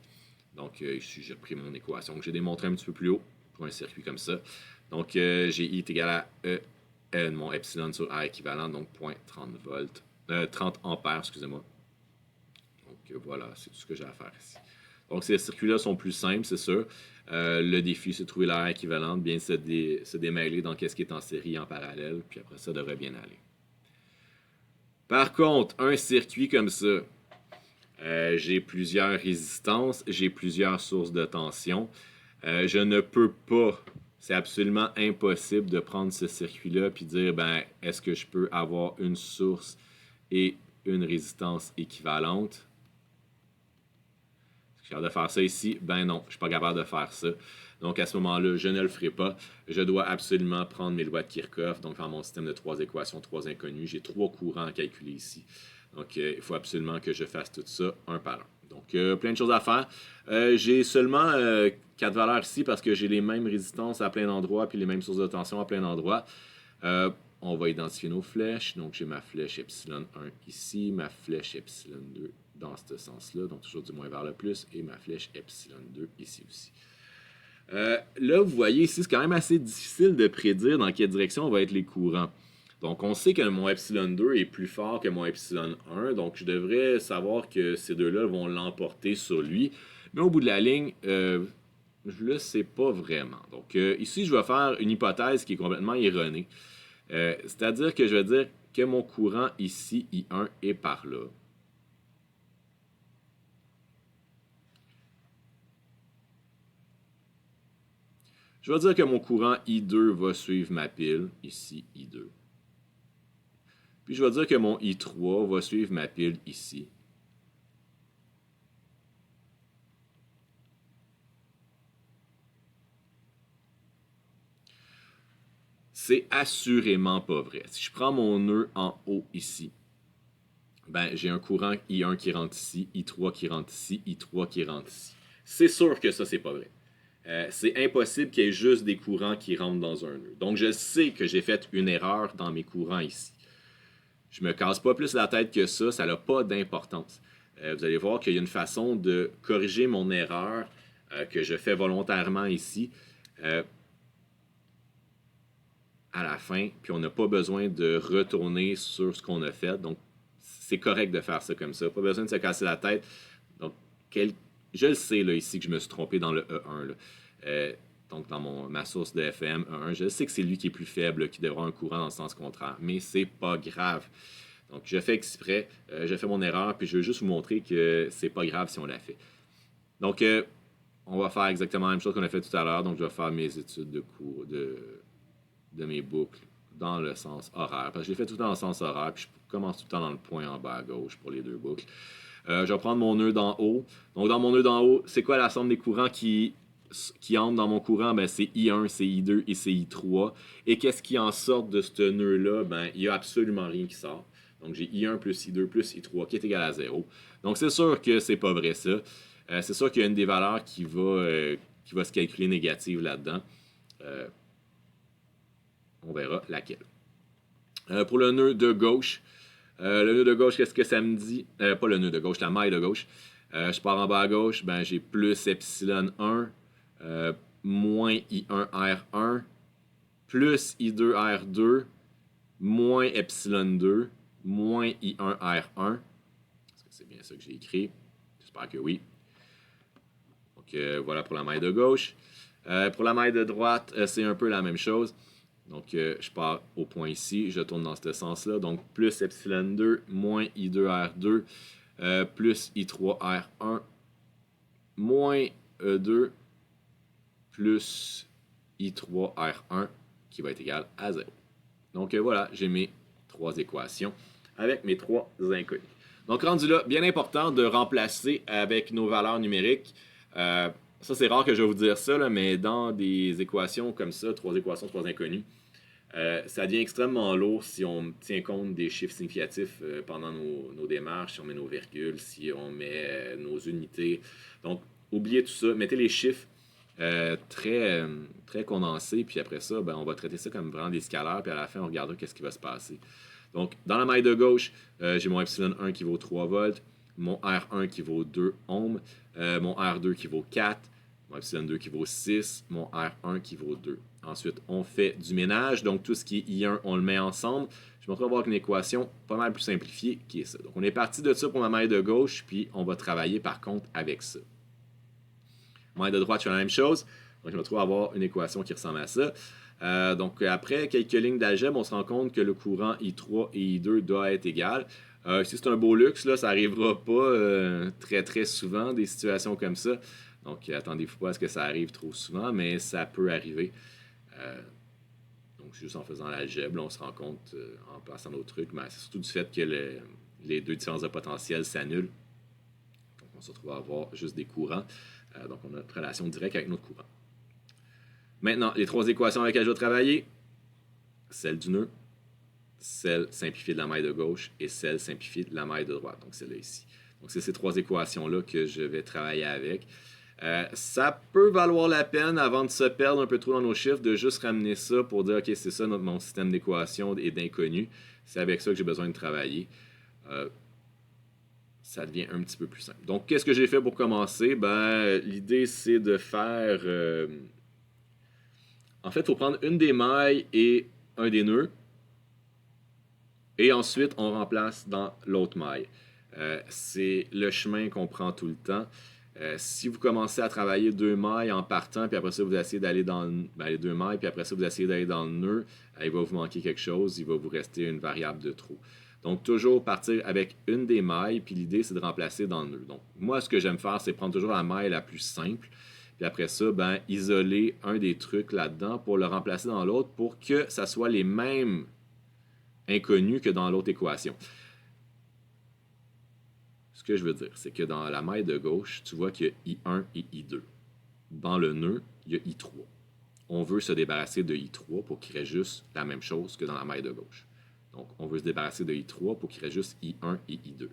Donc, ici, j'ai repris mon équation que j'ai démontré un petit peu plus haut pour un circuit comme ça. Donc, j'ai I est égal à E, mon epsilon sur R équivalent, donc 0.30 volts. 30 ampères, excusez-moi. Donc, voilà, c'est tout ce que j'ai à faire ici. Donc, ces circuits-là sont plus simples, c'est sûr. Le défi, c'est de trouver l'R équivalente, bien se démêler dans qu'est-ce qui est en série et en parallèle, puis après, ça devrait bien aller. Par contre, un circuit comme ça, j'ai plusieurs résistances, j'ai plusieurs sources de tension. Je ne peux pas, c'est absolument impossible de prendre ce circuit-là et dire, ben, est-ce que je peux avoir une source et une résistance équivalente? Est-ce que je suis capable de faire ça ici? Ben non, je ne suis pas capable de faire ça. Donc à ce moment-là, je ne le ferai pas. Je dois absolument prendre mes lois de Kirchhoff, donc faire mon système de 3 équations, 3 inconnues. J'ai 3 courants à calculer ici. Donc il faut absolument que je fasse tout ça un par un. Donc plein de choses à faire. J'ai seulement 4 valeurs ici parce que j'ai les mêmes résistances à plein d'endroits puis les mêmes sources de tension à plein d'endroits. On va identifier nos flèches. Donc j'ai ma flèche epsilon 1 ici, ma flèche epsilon 2 dans ce sens-là, donc toujours du moins vers le plus, et ma flèche epsilon 2 ici aussi. Là, vous voyez ici, c'est quand même assez difficile de prédire dans quelle direction vont être les courants. Donc, on sait que mon epsilon 2 est plus fort que mon epsilon 1, donc je devrais savoir que ces deux-là vont l'emporter sur lui. Mais au bout de la ligne, je ne le sais pas vraiment. Donc, ici, je vais faire une hypothèse qui est complètement erronée. C'est-à-dire que je vais dire que mon courant ici, I1, est par là. Je vais dire que mon courant I2 va suivre ma pile, ici I2. Puis je vais dire que mon I3 va suivre ma pile ici. C'est assurément pas vrai. Si je prends mon nœud en haut ici, ben, j'ai un courant I1 qui rentre ici, I3 qui rentre ici, I3 qui rentre ici. C'est sûr que ça, c'est pas vrai. C'est impossible qu'il y ait juste des courants qui rentrent dans un nœud. Donc, je sais que j'ai fait une erreur dans mes courants ici. Je me casse pas plus la tête que ça n'a pas d'importance. Vous allez voir qu'il y a une façon de corriger mon erreur que je fais volontairement ici à la fin, puis on n'a pas besoin de retourner sur ce qu'on a fait. Donc, c'est correct de faire ça comme ça. Pas besoin de se casser la tête. Donc, je le sais là, ici que je me suis trompé dans le E1. Donc, dans ma source de FM E1, je sais que c'est lui qui est plus faible, qui devra avoir un courant dans le sens contraire. Mais c'est pas grave. Donc, je fais exprès, je fais mon erreur, puis je veux juste vous montrer que c'est pas grave si on l'a fait. Donc, on va faire exactement la même chose qu'on a fait tout à l'heure. Donc, je vais faire mes études de cours, de mes boucles dans le sens horaire, parce que je l'ai fait tout le temps dans le sens horaire, puis je commence tout le temps dans le point en bas à gauche pour les deux boucles. Je vais prendre mon nœud d'en haut. Donc, dans mon nœud d'en haut, c'est quoi la somme des courants qui entrent dans mon courant? Ben, c'est I1, c'est I2 et c'est I3. Et qu'est-ce qui en sort de ce nœud-là? Ben, il n'y a absolument rien qui sort. Donc, j'ai I1 plus I2 plus I3 qui est égal à 0. Donc, c'est sûr que c'est pas vrai ça. C'est sûr qu'il y a une des valeurs qui va se calculer négative là-dedans. On verra laquelle. Pour le nœud de gauche, le nœud de gauche, qu'est-ce que ça me dit? Pas le nœud de gauche, la maille de gauche. Je pars en bas à gauche, ben, j'ai plus epsilon 1, moins I1R1, plus I2R2, moins epsilon 2, moins I1R1. Est-ce que c'est bien ça que j'ai écrit? J'espère que oui. Donc voilà pour la maille de gauche. Pour la maille de droite, c'est un peu la même chose. Donc je pars au point ici, je tourne dans ce sens-là. Donc plus epsilon 2, moins I2R2, plus I3R1, moins E2, plus I3R1, qui va être égal à 0. Donc voilà, j'ai mes trois équations avec mes trois inconnus. Donc rendu là, bien important de remplacer avec nos valeurs numériques. Ça, c'est rare que je vais vous dire ça, là, mais dans des équations comme ça, trois équations, trois inconnus, ça devient extrêmement lourd si on tient compte des chiffres significatifs pendant nos démarches, si on met nos virgules, si on met nos unités. Donc, oubliez tout ça. Mettez les chiffres très condensés, puis après ça, ben, on va traiter ça comme vraiment des scalaires, puis à la fin, on regardera qu'est-ce qui va se passer. Donc, dans la maille de gauche, j'ai mon epsilon 1 qui vaut 3 volts, mon R1 qui vaut 2 ohms, mon R2 qui vaut 4, mon epsilon 2 qui vaut 6, mon R1 qui vaut 2. Ensuite, on fait du ménage, donc tout ce qui est I1, on le met ensemble. Je vais montrer avoir une équation pas mal plus simplifiée qui est ça. Donc, on est parti de ça pour ma maille de gauche, puis on va travailler par contre avec ça. Maille de droite, je fais la même chose. Donc, je me retrouve à avoir une équation qui ressemble à ça. Donc, après quelques lignes d'algèbre, on se rend compte que le courant I3 et I2 doit être égal. Si c'est un beau luxe, là, ça n'arrivera pas très souvent, des situations comme ça. Donc, attendez-vous pas à ce que ça arrive trop souvent, mais ça peut arriver. Donc, juste en faisant l'algèbre, on se rend compte, en passant d'autres trucs, mais c'est surtout du fait que les deux différences de potentiel s'annulent. Donc, on se retrouve à avoir juste des courants. Donc, on a notre relation directe avec notre courant. Maintenant, les trois équations avec lesquelles je vais travailler, celle du nœud, celle simplifiée de la maille de gauche et celle simplifiée de la maille de droite. Donc, celle-là ici. Donc, c'est ces trois équations-là que je vais travailler avec. Ça peut valoir la peine, avant de se perdre un peu trop dans nos chiffres, de juste ramener ça pour dire, OK, c'est ça mon système d'équations et d'inconnus. C'est avec ça que j'ai besoin de travailler. Ça devient un petit peu plus simple. Donc, qu'est-ce que j'ai fait pour commencer? Ben, l'idée, c'est de faire... En fait, il faut prendre une des mailles et un des nœuds. Et ensuite, on remplace dans l'autre maille. C'est le chemin qu'on prend tout le temps. Si vous commencez à travailler deux mailles en partant, puis après ça, vous essayez d'aller dans les deux mailles, puis après ça, vous essayez d'aller dans le nœud, il va vous manquer quelque chose, il va vous rester une variable de trop. Donc, toujours partir avec une des mailles, puis l'idée, c'est de remplacer dans le nœud. Donc, moi, ce que j'aime faire, c'est prendre toujours la maille la plus simple, puis après ça, ben, isoler un des trucs là-dedans pour le remplacer dans l'autre pour que ça soit les mêmes inconnus que dans l'autre équation. Ce que je veux dire, c'est que dans la maille de gauche, tu vois qu'il y a I1 et I2. Dans le nœud, il y a I3. On veut se débarrasser de I3 pour qu'il reste juste la même chose que dans la maille de gauche. Donc, on veut se débarrasser de I3 pour qu'il reste juste I1 et I2.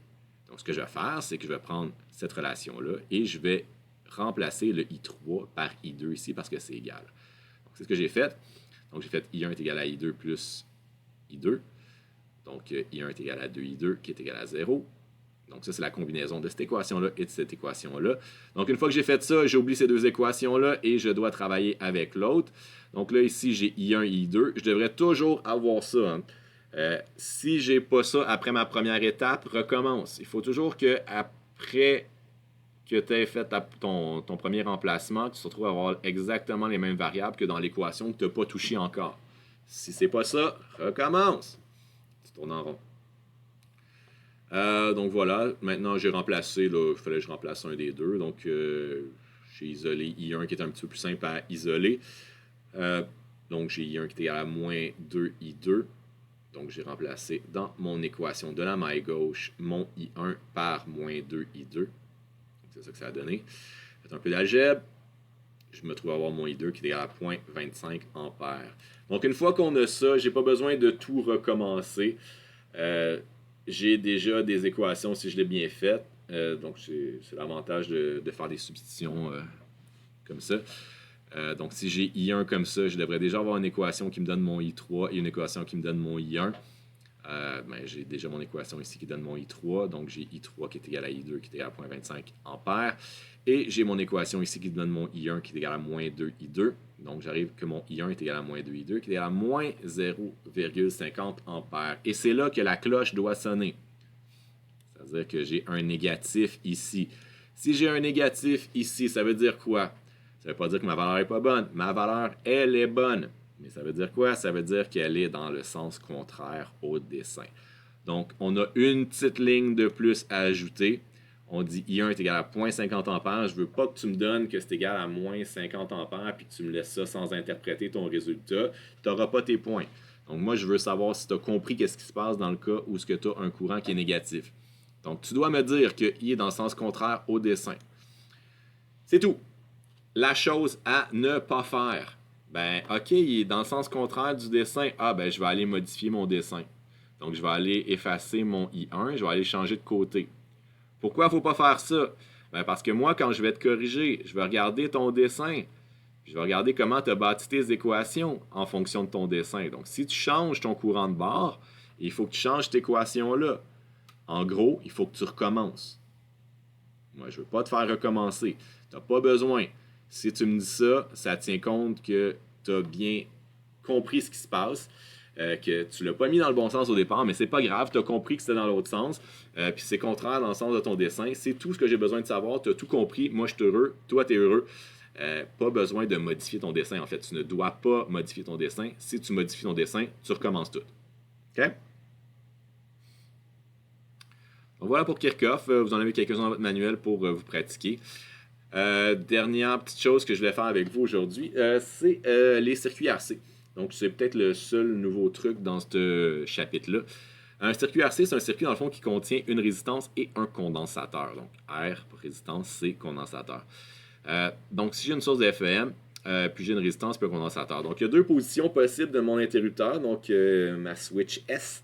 Donc, ce que je vais faire, c'est que je vais prendre cette relation-là et je vais remplacer le I3 par I2 ici parce que c'est égal. Donc, c'est ce que j'ai fait. Donc, j'ai fait I1 est égal à I2 plus I2. Donc, I1 est égal à 2I2 qui est égal à 0. Donc, ça, c'est la combinaison de cette équation-là et de cette équation-là. Donc, une fois que j'ai fait ça, j'oublie ces deux équations-là et je dois travailler avec l'autre. Donc, là, ici, j'ai I1 et I2. Je devrais toujours avoir ça. Hein. Si je n'ai pas ça après ma première étape, recommence. Il faut toujours que après que tu aies fait ton premier remplacement, tu te retrouves à avoir exactement les mêmes variables que dans l'équation que tu n'as pas touché encore. Si c'est pas ça, recommence. Tu tournes en rond. Donc voilà, maintenant j'ai remplacé, il fallait que je remplace un des deux, donc j'ai isolé I1 qui est un petit peu plus simple à isoler. Donc, j'ai I1 qui est égal à moins 2I2. Donc, j'ai remplacé dans mon équation de la maille gauche mon I1 par moins 2I2. C'est ça que ça a donné. Faites un peu d'algèbre. Je me trouve à avoir mon I2 qui est égal à 0,25 ampères. Donc, une fois qu'on a ça, je n'ai pas besoin de tout recommencer. J'ai déjà des équations si je l'ai bien fait. Donc, c'est l'avantage de faire des substitutions comme ça. Donc, si j'ai I1 comme ça, je devrais déjà avoir une équation qui me donne mon I3 et une équation qui me donne mon I1. J'ai déjà mon équation ici qui donne mon I3. Donc, j'ai I3 qui est égal à I2 qui est égal à 0,25 ampères. Et j'ai mon équation ici qui donne mon I1 qui est égal à moins 2I2. Donc, j'arrive que mon I1 est égal à moins 2I2 qui est égal à moins 0,50 ampères. Et c'est là que la cloche doit sonner. C'est-à-dire que j'ai un négatif ici. Si j'ai un négatif ici, ça veut dire quoi? Ça ne veut pas dire que ma valeur n'est pas bonne. Ma valeur, elle est bonne. Mais ça veut dire quoi? Ça veut dire qu'elle est dans le sens contraire au dessin. Donc, on a une petite ligne de plus à ajouter. On dit I1 est égal à 0,50 ampères. Je ne veux pas que tu me donnes que c'est égal à moins 50 ampères puis que tu me laisses ça sans interpréter ton résultat. Tu n'auras pas tes points. Donc, moi, je veux savoir si tu as compris qu'est-ce qui se passe dans le cas où tu as un courant qui est négatif. Donc, tu dois me dire que I est dans le sens contraire au dessin. C'est tout. La chose à ne pas faire. OK, il est dans le sens contraire du dessin. Je vais aller modifier mon dessin. Donc, je vais aller effacer mon I1. Je vais aller changer de côté. Pourquoi il ne faut pas faire ça? Parce que moi, quand je vais te corriger, je vais regarder ton dessin. Je vais regarder comment tu as bâti tes équations en fonction de ton dessin. Donc, si tu changes ton courant de bord, il faut que tu changes cette équation-là. En gros, il faut que tu recommences. Moi, je ne veux pas te faire recommencer. Tu n'as pas besoin. Si tu me dis ça, ça tient compte que tu as bien compris ce qui se passe, que tu ne l'as pas mis dans le bon sens au départ, mais c'est pas grave, tu as compris que c'était dans l'autre sens, puis c'est contraire dans le sens de ton dessin. C'est tout ce que j'ai besoin de savoir. Tu as tout compris. Moi, je suis heureux. Toi, tu es heureux. Pas besoin de modifier ton dessin. En fait, tu ne dois pas modifier ton dessin. Si tu modifies ton dessin, tu recommences tout. OK? Donc voilà pour Kirchhoff. Vous en avez quelques-uns dans votre manuel pour vous pratiquer. Dernière petite chose que je vais faire avec vous aujourd'hui, c'est les circuits RC. Donc, c'est peut-être le seul nouveau truc dans ce chapitre-là. Un circuit RC, c'est un circuit, dans le fond, qui contient une résistance et un condensateur. Donc, R pour résistance, C condensateur. Donc, si j'ai une source de FEM, puis j'ai une résistance puis un condensateur. Donc, il y a deux positions possibles de mon interrupteur. Donc, ma switch S.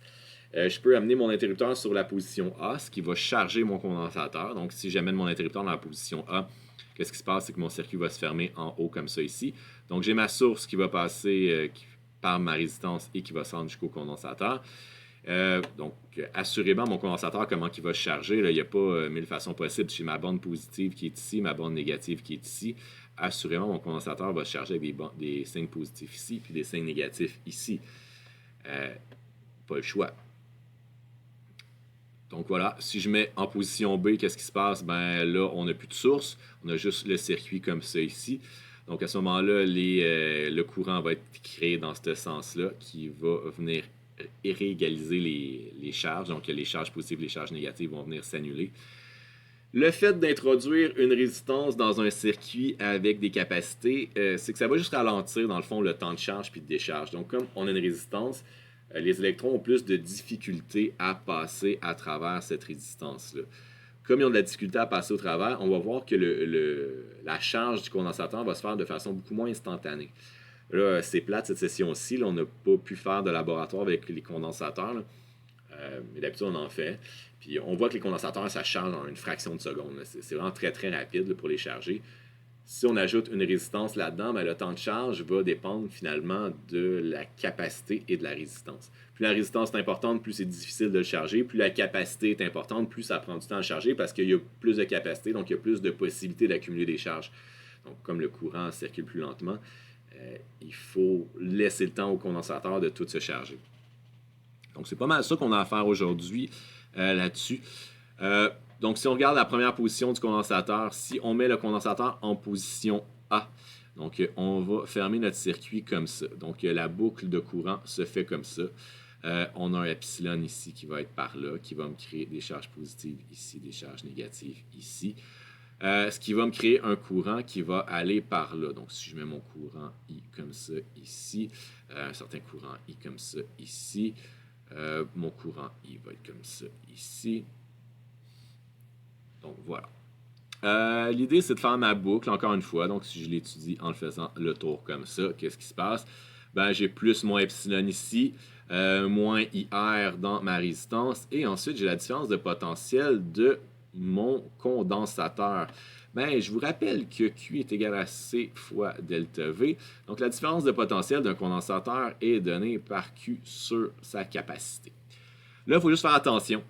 Je peux amener mon interrupteur sur la position A, ce qui va charger mon condensateur. Donc, si j'amène mon interrupteur dans la position A, qu'est-ce qui se passe? C'est que mon circuit va se fermer en haut comme ça ici. Donc, j'ai ma source qui va passer par ma résistance et qui va se rendre jusqu'au condensateur. Donc, assurément, mon condensateur, comment il va se charger? Là, il n'y a pas 1000 façons possibles. J'ai ma borne positive qui est ici, ma borne négative qui est ici. Assurément, mon condensateur va se charger avec des signes positifs ici puis des signes négatifs ici. Pas le choix. Donc voilà, si je mets en position B, qu'est-ce qui se passe? Là, on n'a plus de source, on a juste le circuit comme ça ici. Donc à ce moment-là, le courant va être créé dans ce sens-là, qui va venir réégaliser les charges. Donc les charges positives et les charges négatives vont venir s'annuler. Le fait d'introduire une résistance dans un circuit avec des capacités, c'est que ça va juste ralentir, dans le fond, le temps de charge puis de décharge. Donc comme on a une résistance, les électrons ont plus de difficulté à passer à travers cette résistance-là. Comme ils ont de la difficulté à passer au travers, on va voir que la charge du condensateur va se faire de façon beaucoup moins instantanée. Là, c'est plate cette session-ci. Là, on n'a pas pu faire de laboratoire avec les condensateurs. Mais d'habitude, on en fait. Puis on voit que les condensateurs, ça charge en une fraction de seconde. C'est vraiment très, très rapide là, pour les charger. Si on ajoute une résistance là-dedans, le temps de charge va dépendre finalement de la capacité et de la résistance. Plus la résistance est importante, plus c'est difficile de le charger. Plus la capacité est importante, plus ça prend du temps à charger parce qu'il y a plus de capacité, donc il y a plus de possibilités d'accumuler des charges. Donc comme le courant circule plus lentement, il faut laisser le temps au condensateur de tout se charger. Donc c'est pas mal ça qu'on a à faire aujourd'hui là-dessus. Donc, si on regarde la première position du condensateur, si on met le condensateur en position A, donc on va fermer notre circuit comme ça. Donc, la boucle de courant se fait comme ça. On a un epsilon ici qui va être par là, qui va me créer des charges positives ici, des charges négatives ici. ce qui va me créer un courant qui va aller par là. Donc, si je mets mon courant I comme ça ici, un certain courant I comme ça ici, mon courant I va être comme ça ici. Donc, voilà. L'idée, c'est de faire ma boucle, encore une fois. Donc, si je l'étudie en le faisant le tour comme ça, qu'est-ce qui se passe? Ben, j'ai plus mon epsilon ici, moins IR dans ma résistance, et ensuite, j'ai la différence de potentiel de mon condensateur. Ben, je vous rappelle que Q est égal à C fois delta V. Donc, la différence de potentiel d'un condensateur est donnée par Q sur sa capacité. Là, il faut juste faire attention.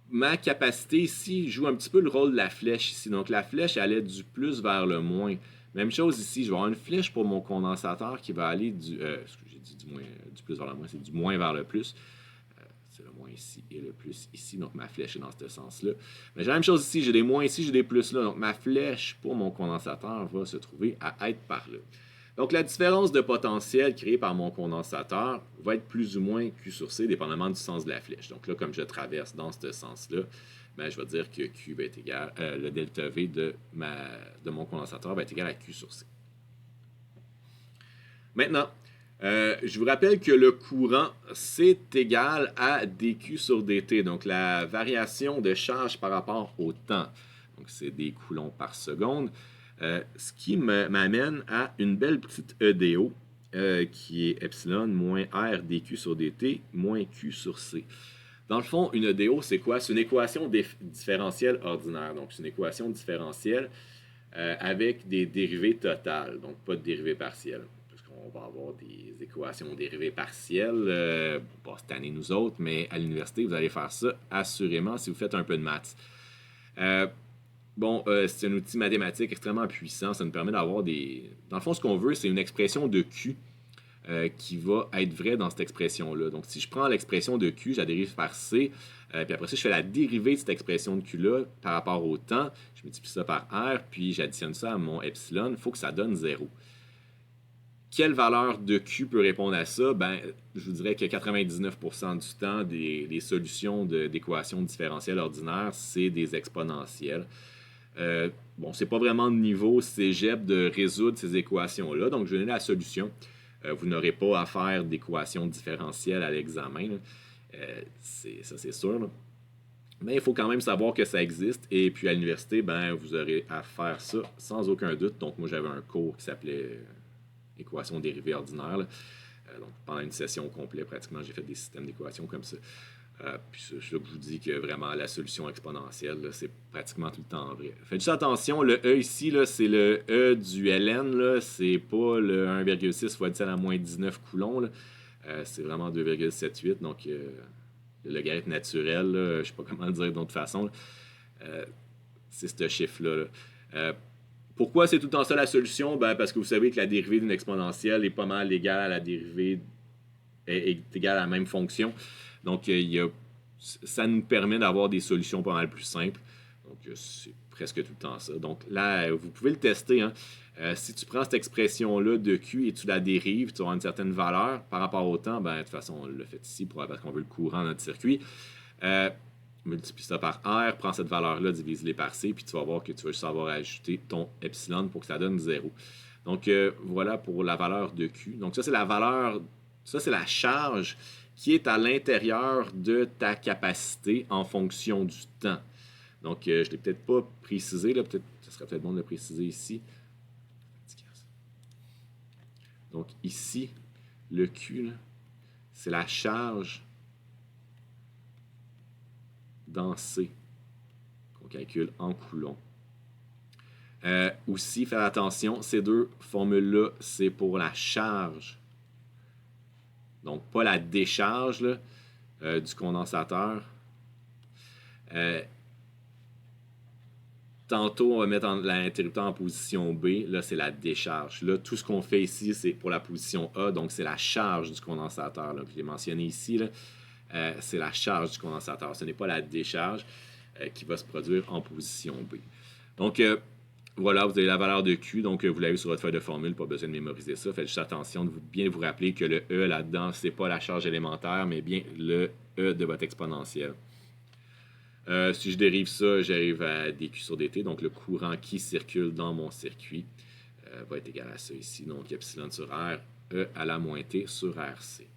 Ma capacité ici joue un petit peu le rôle de la flèche ici. Donc, la flèche allait du plus vers le moins. Même chose ici, je vais avoir une flèche pour mon condensateur qui va aller du... j'ai dit du plus vers le moins, c'est du moins vers le plus. C'est le moins ici et le plus ici. Donc, ma flèche est dans ce sens-là. Mais j'ai la même chose ici, j'ai des moins ici, j'ai des plus là. Donc, ma flèche pour mon condensateur va se trouver à être par là. Donc, la différence de potentiel créée par mon condensateur va être plus ou moins Q sur C, dépendamment du sens de la flèche. Donc là, comme je traverse dans ce sens-là, ben, je vais dire que Q va être égal, le delta V de mon condensateur va être égal à Q sur C. Maintenant, je vous rappelle que le courant, c'est égal à dQ sur dt, donc la variation de charge par rapport au temps. Donc, c'est des coulombs par seconde. Ce qui m'amène à une belle petite EDO qui est epsilon moins R dQ sur dt moins Q sur C. Dans le fond, une EDO, c'est quoi? C'est une équation différentielle ordinaire. Donc, c'est une équation différentielle avec des dérivées totales, donc pas de dérivées partielles. Parce qu'on va avoir des équations dérivées partielles, pas cette année nous autres, mais à l'université, vous allez faire ça assurément si vous faites un peu de maths. C'est un outil mathématique extrêmement puissant. Ça nous permet d'avoir des... Dans le fond, ce qu'on veut, c'est une expression de Q qui va être vraie dans cette expression-là. Donc, si je prends l'expression de Q, je la dérive par C, puis après ça, je fais la dérivée de cette expression de Q-là par rapport au temps. Je multiplie ça par R, puis j'additionne ça à mon epsilon. Il faut que ça donne 0. Quelle valeur de Q peut répondre à ça? Ben, je vous dirais que 99% du temps, des solutions d'équations différentielles ordinaires, c'est des exponentielles. C'est pas vraiment de niveau cégep de résoudre ces équations-là. Donc, je vais donner la solution. Vous n'aurez pas à faire d'équations différentielles à l'examen. Ça, c'est sûr. Là. Mais il faut quand même savoir que ça existe. Et puis, à l'université, ben, vous aurez à faire ça sans aucun doute. Donc, moi, j'avais un cours qui s'appelait Équations dérivées ordinaires. Donc, pendant une session complète, pratiquement, j'ai fait des systèmes d'équations comme ça. Puis c'est là que je vous dis que vraiment la solution exponentielle, là, c'est pratiquement tout le temps vrai. Faites juste attention, le E ici, là, c'est le E du ln, là, c'est pas le 1,6 fois 10 à la moins 19 coulombs. C'est vraiment 2,78. Donc, le logarithme naturel, là, je ne sais pas comment le dire d'autre façon. C'est ce chiffre-là. Pourquoi c'est tout le temps ça la solution? Ben, parce que vous savez que la dérivée d'une exponentielle est pas mal égale à la dérivée est égale à la même fonction. Donc, ça nous permet d'avoir des solutions pas mal plus simples. Donc, c'est presque tout le temps ça. Donc, là, vous pouvez le tester. Hein. Si tu prends cette expression-là de Q et tu la dérives, tu auras une certaine valeur par rapport au temps. Ben, de toute façon, on l'a fait ici parce qu'on veut le courant dans notre circuit. Multiplie ça par R, prends cette valeur-là, divise-les par C, puis tu vas voir que tu vas juste avoir ajouté ton epsilon pour que ça donne 0. Donc, voilà pour la valeur de Q. Donc, ça, c'est la valeur, ça, c'est la charge qui est à l'intérieur de ta capacité en fonction du temps. Donc, je ne l'ai peut-être pas précisé, là, ça serait peut-être bon de le préciser ici. Donc, ici, le Q, c'est la charge dans C qu'on calcule en coulombs. Aussi, faites attention, ces deux formules-là, c'est pour la charge. Donc, pas la décharge là, du condensateur. Tantôt, on va mettre l'interrupteur en position B. Là, c'est la décharge. Là, tout ce qu'on fait ici, c'est pour la position A. Donc, c'est la charge du condensateur. Là, que je l'ai mentionné ici. Là, c'est la charge du condensateur. Ce n'est pas la décharge qui va se produire en position B. Donc, voilà, vous avez la valeur de Q. Donc, vous l'avez sur votre feuille de formule. Pas besoin de mémoriser ça. Faites juste attention de bien vous rappeler que le E là-dedans, ce n'est pas la charge élémentaire, mais bien le E de votre exponentielle. Si je dérive ça, j'arrive à dQ sur dt, donc le courant qui circule dans mon circuit va être égal à ça ici, donc epsilon sur R, E à la moins T sur RC.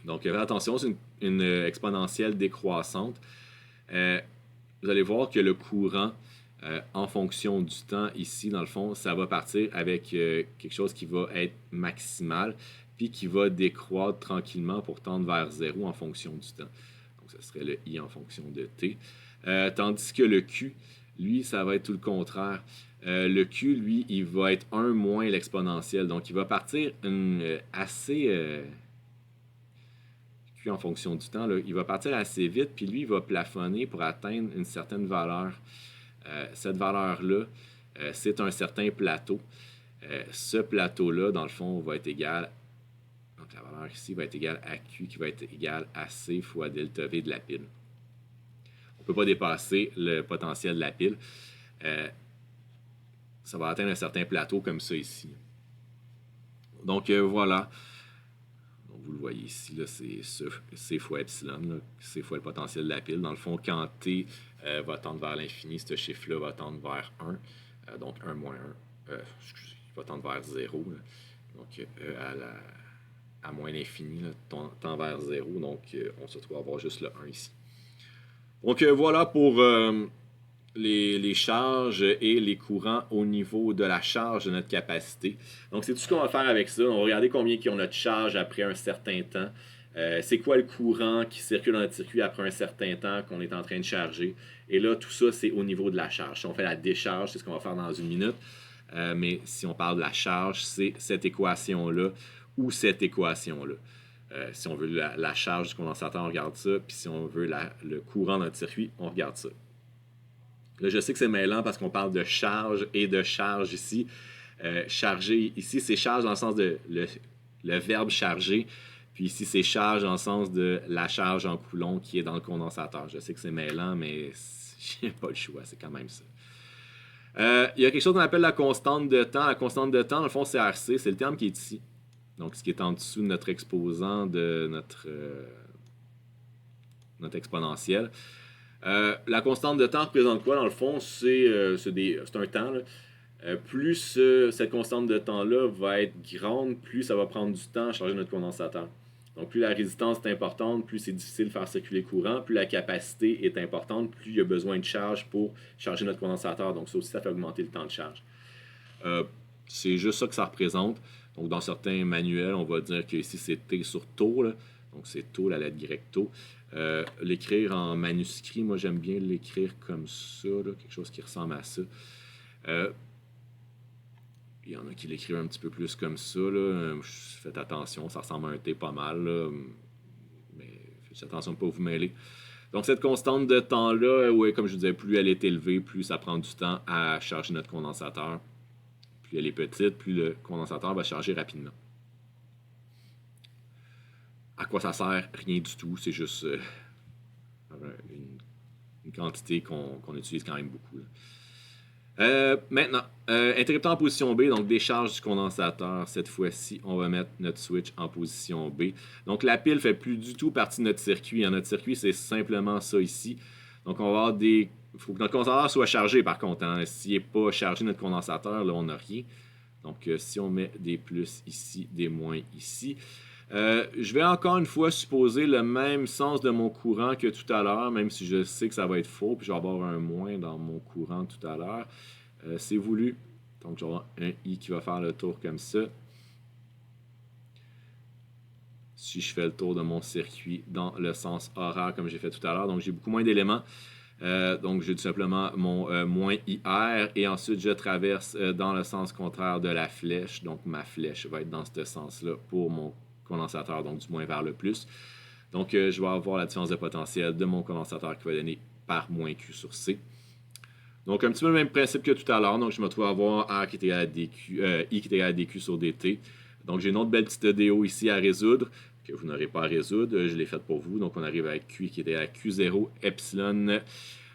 Donc, attention, c'est une exponentielle décroissante. Vous allez voir que le courant, en fonction du temps, ici, dans le fond, ça va partir avec quelque chose qui va être maximal, puis qui va décroître tranquillement pour tendre vers 0 en fonction du temps. Donc, ce serait le I en fonction de T. Tandis que le Q, lui, ça va être tout le contraire. Le Q, lui, il va être 1 moins l'exponentielle. Donc, il va partir assez... Q en fonction du temps, là, il va partir assez vite, puis lui, il va plafonner pour atteindre une certaine valeur. Cette valeur-là, c'est un certain plateau. Ce plateau-là, dans le fond, va être égal, donc la valeur ici va être égale à Q, qui va être égal à C fois delta V de la pile. On ne peut pas dépasser le potentiel de la pile. Ça va atteindre un certain plateau comme ça ici. Donc voilà. Vous le voyez ici, c'est C fois epsilon, là, C fois le potentiel de la pile. Dans le fond, quand T va tendre vers l'infini, ce chiffre-là va tendre vers 1. Donc 1 moins 1, excusez, il va tendre vers 0. Là. Donc à moins l'infini, tend vers 0. Donc on se retrouve à avoir juste le 1 ici. Donc voilà pour les charges et les courants au niveau de la charge de notre capacité. Donc, c'est tout ce qu'on va faire avec ça. On va regarder combien qui ont notre charge après un certain temps. C'est quoi le courant qui circule dans notre circuit après un certain temps qu'on est en train de charger. Et là, tout ça, c'est au niveau de la charge. Si on fait la décharge, c'est ce qu'on va faire dans une minute. Mais si on parle de la charge, c'est cette équation-là ou cette équation-là. Si on veut la charge du condensateur, on regarde ça. Puis si on veut le courant dans notre circuit, on regarde ça. Là, je sais que c'est mêlant parce qu'on parle de charge et de charge ici. Charger, ici, c'est charge dans le sens de le verbe charger. Puis ici, c'est charge dans le sens de la charge en coulomb qui est dans le condensateur. Je sais que c'est mêlant, mais j'ai pas le choix, c'est quand même ça. Il y a quelque chose qu'on appelle la constante de temps. La constante de temps, dans le fond, c'est RC. C'est le terme qui est ici. Donc, ce qui est en dessous de notre exposant de notre exponentielle. La constante de temps représente quoi, dans le fond? C'est un temps. Plus cette constante de temps-là va être grande, plus ça va prendre du temps à charger notre condensateur. Donc, plus la résistance est importante, plus c'est difficile de faire circuler le courant, plus la capacité est importante, plus il y a besoin de charge pour charger notre condensateur. Donc, ça aussi, ça fait augmenter le temps de charge. C'est juste ça que ça représente. Donc, dans certains manuels, on va dire que ici, c'est T sur taux. Là. Donc, c'est taux, la lettre grecque taux. L'écrire en manuscrit, moi j'aime bien l'écrire comme ça, là, quelque chose qui ressemble à ça. Il y en a qui l'écrivent un petit peu plus comme ça. Là. Faites attention, ça ressemble à un T pas mal. Là. Mais faites attention de ne pas vous mêler. Donc cette constante de temps-là, ouais, comme je vous disais, plus elle est élevée, plus ça prend du temps à charger notre condensateur. Plus elle est petite, plus le condensateur va charger rapidement. À quoi ça sert? Rien du tout. C'est juste une quantité qu'on utilise quand même beaucoup. Maintenant, interrupteur en position B, donc décharge du condensateur. Cette fois-ci, on va mettre notre switch en position B. Donc la pile ne fait plus du tout partie de notre circuit. Notre circuit, c'est simplement ça ici. Donc on va avoir il faut que notre condensateur soit chargé par contre. Hein. S'il n'est pas chargé, notre condensateur, là, on n'a rien. Donc si on met des plus ici, des moins ici. Je vais encore une fois supposer le même sens de mon courant que tout à l'heure, même si je sais que ça va être faux, puis je vais avoir un moins dans mon courant tout à l'heure. C'est voulu. Donc, je vais avoir un I qui va faire le tour comme ça. Si je fais le tour de mon circuit dans le sens horaire, comme j'ai fait tout à l'heure, donc j'ai beaucoup moins d'éléments. Donc, j'ai tout simplement mon moins IR et ensuite je traverse dans le sens contraire de la flèche. Donc, ma flèche va être dans ce sens-là pour mon condensateur, donc du moins vers le plus. Donc, je vais avoir la différence de potentiel de mon condensateur qui va donner par moins Q sur C. Donc, un petit peu le même principe que tout à l'heure. Donc, je me retrouve à avoir R qui est égal à DQ, I qui est égal à DQ sur DT. Donc, j'ai une autre belle petite EDO ici à résoudre, que vous n'aurez pas à résoudre. Je l'ai faite pour vous. Donc, on arrive à Q qui est égal à Q0 epsilon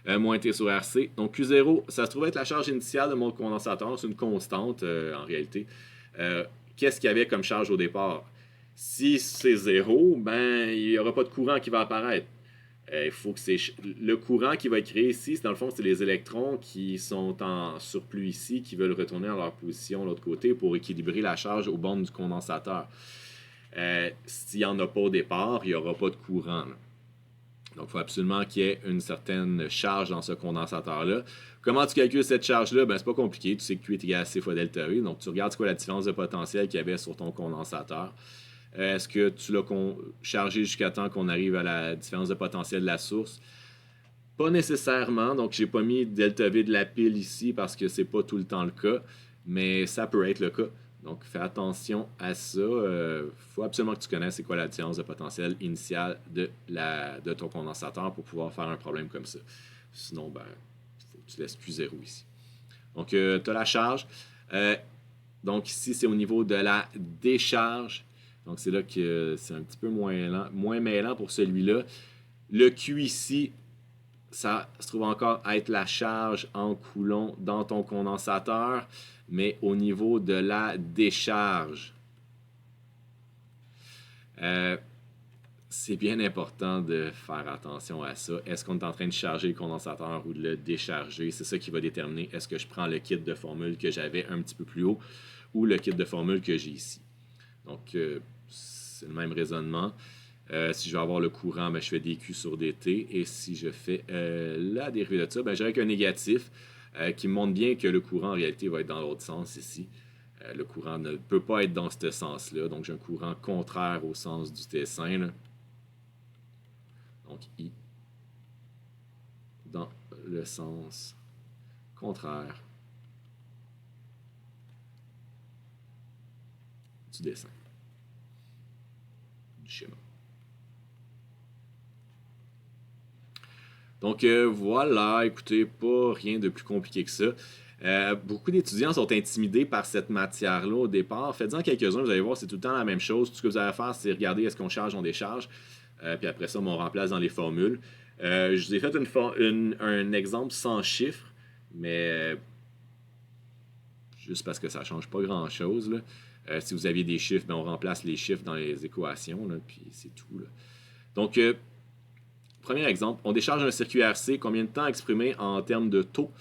moins T sur RC. Donc, Q0, ça se trouve être la charge initiale de mon condensateur. C'est une constante, en réalité. Qu'est-ce qu'il y avait comme charge au départ? Si c'est 0, ben, il n'y aura pas de courant qui va apparaître. Il faut que le courant qui va être créé ici, dans le fond, c'est les électrons qui sont en surplus ici, qui veulent retourner à leur position de l'autre côté pour équilibrer la charge aux bornes du condensateur. S'il n'y en a pas au départ, il n'y aura pas de courant, là. Donc, il faut absolument qu'il y ait une certaine charge dans ce condensateur-là. Comment tu calcules cette charge-là? Ben, c'est pas compliqué. Tu sais que Q est égal à C fois delta V. Donc, tu regardes c'est quoi la différence de potentiel qu'il y avait sur ton condensateur. Est-ce que tu l'as chargé jusqu'à temps qu'on arrive à la différence de potentiel de la source? Pas nécessairement. Donc, j'ai pas mis delta V de la pile ici parce que c'est pas tout le temps le cas. Mais ça peut être le cas. Donc, fais attention à ça. Faut absolument que tu connaisses c'est quoi la différence de potentiel initiale de ton condensateur pour pouvoir faire un problème comme ça. Sinon, ben, faut que tu laisses Q0 ici. Donc, tu as la charge. Donc, ici, c'est au niveau de la décharge. Donc, c'est là que c'est un petit peu moins mêlant pour celui-là. Le Q ici, ça se trouve encore à être la charge en coulomb dans ton condensateur, mais au niveau de la décharge, c'est bien important de faire attention à ça. Est-ce qu'on est en train de charger le condensateur ou de le décharger? C'est ça qui va déterminer est-ce que je prends le kit de formule que j'avais un petit peu plus haut ou le kit de formule que j'ai ici. Donc, c'est le même raisonnement. Si je veux avoir le courant, ben, je fais dQ sur dt. Et si je fais la dérivée de ça, ben, j'aurai qu'un négatif qui me montre bien que le courant, en réalité, va être dans l'autre sens ici. Le courant ne peut pas être dans ce sens-là. Donc, j'ai un courant contraire au sens du dessin, là. Donc, I dans le sens contraire du dessin, du schéma. Donc voilà, écoutez, pas rien de plus compliqué que ça. Beaucoup d'étudiants sont intimidés par cette matière-là au départ. Faites-en quelques-uns, vous allez voir, c'est tout le temps la même chose. Tout ce que vous avez à faire, c'est regarder est-ce qu'on charge, on décharge. Puis après ça, on remplace dans les formules. Je vous ai fait un exemple sans chiffres, mais juste parce que ça ne change pas grand-chose, là. Si vous aviez des chiffres, ben, on remplace les chiffres dans les équations, là, puis c'est tout, là. Donc, premier exemple, on décharge un circuit RC. Combien de temps exprimer en termes de taux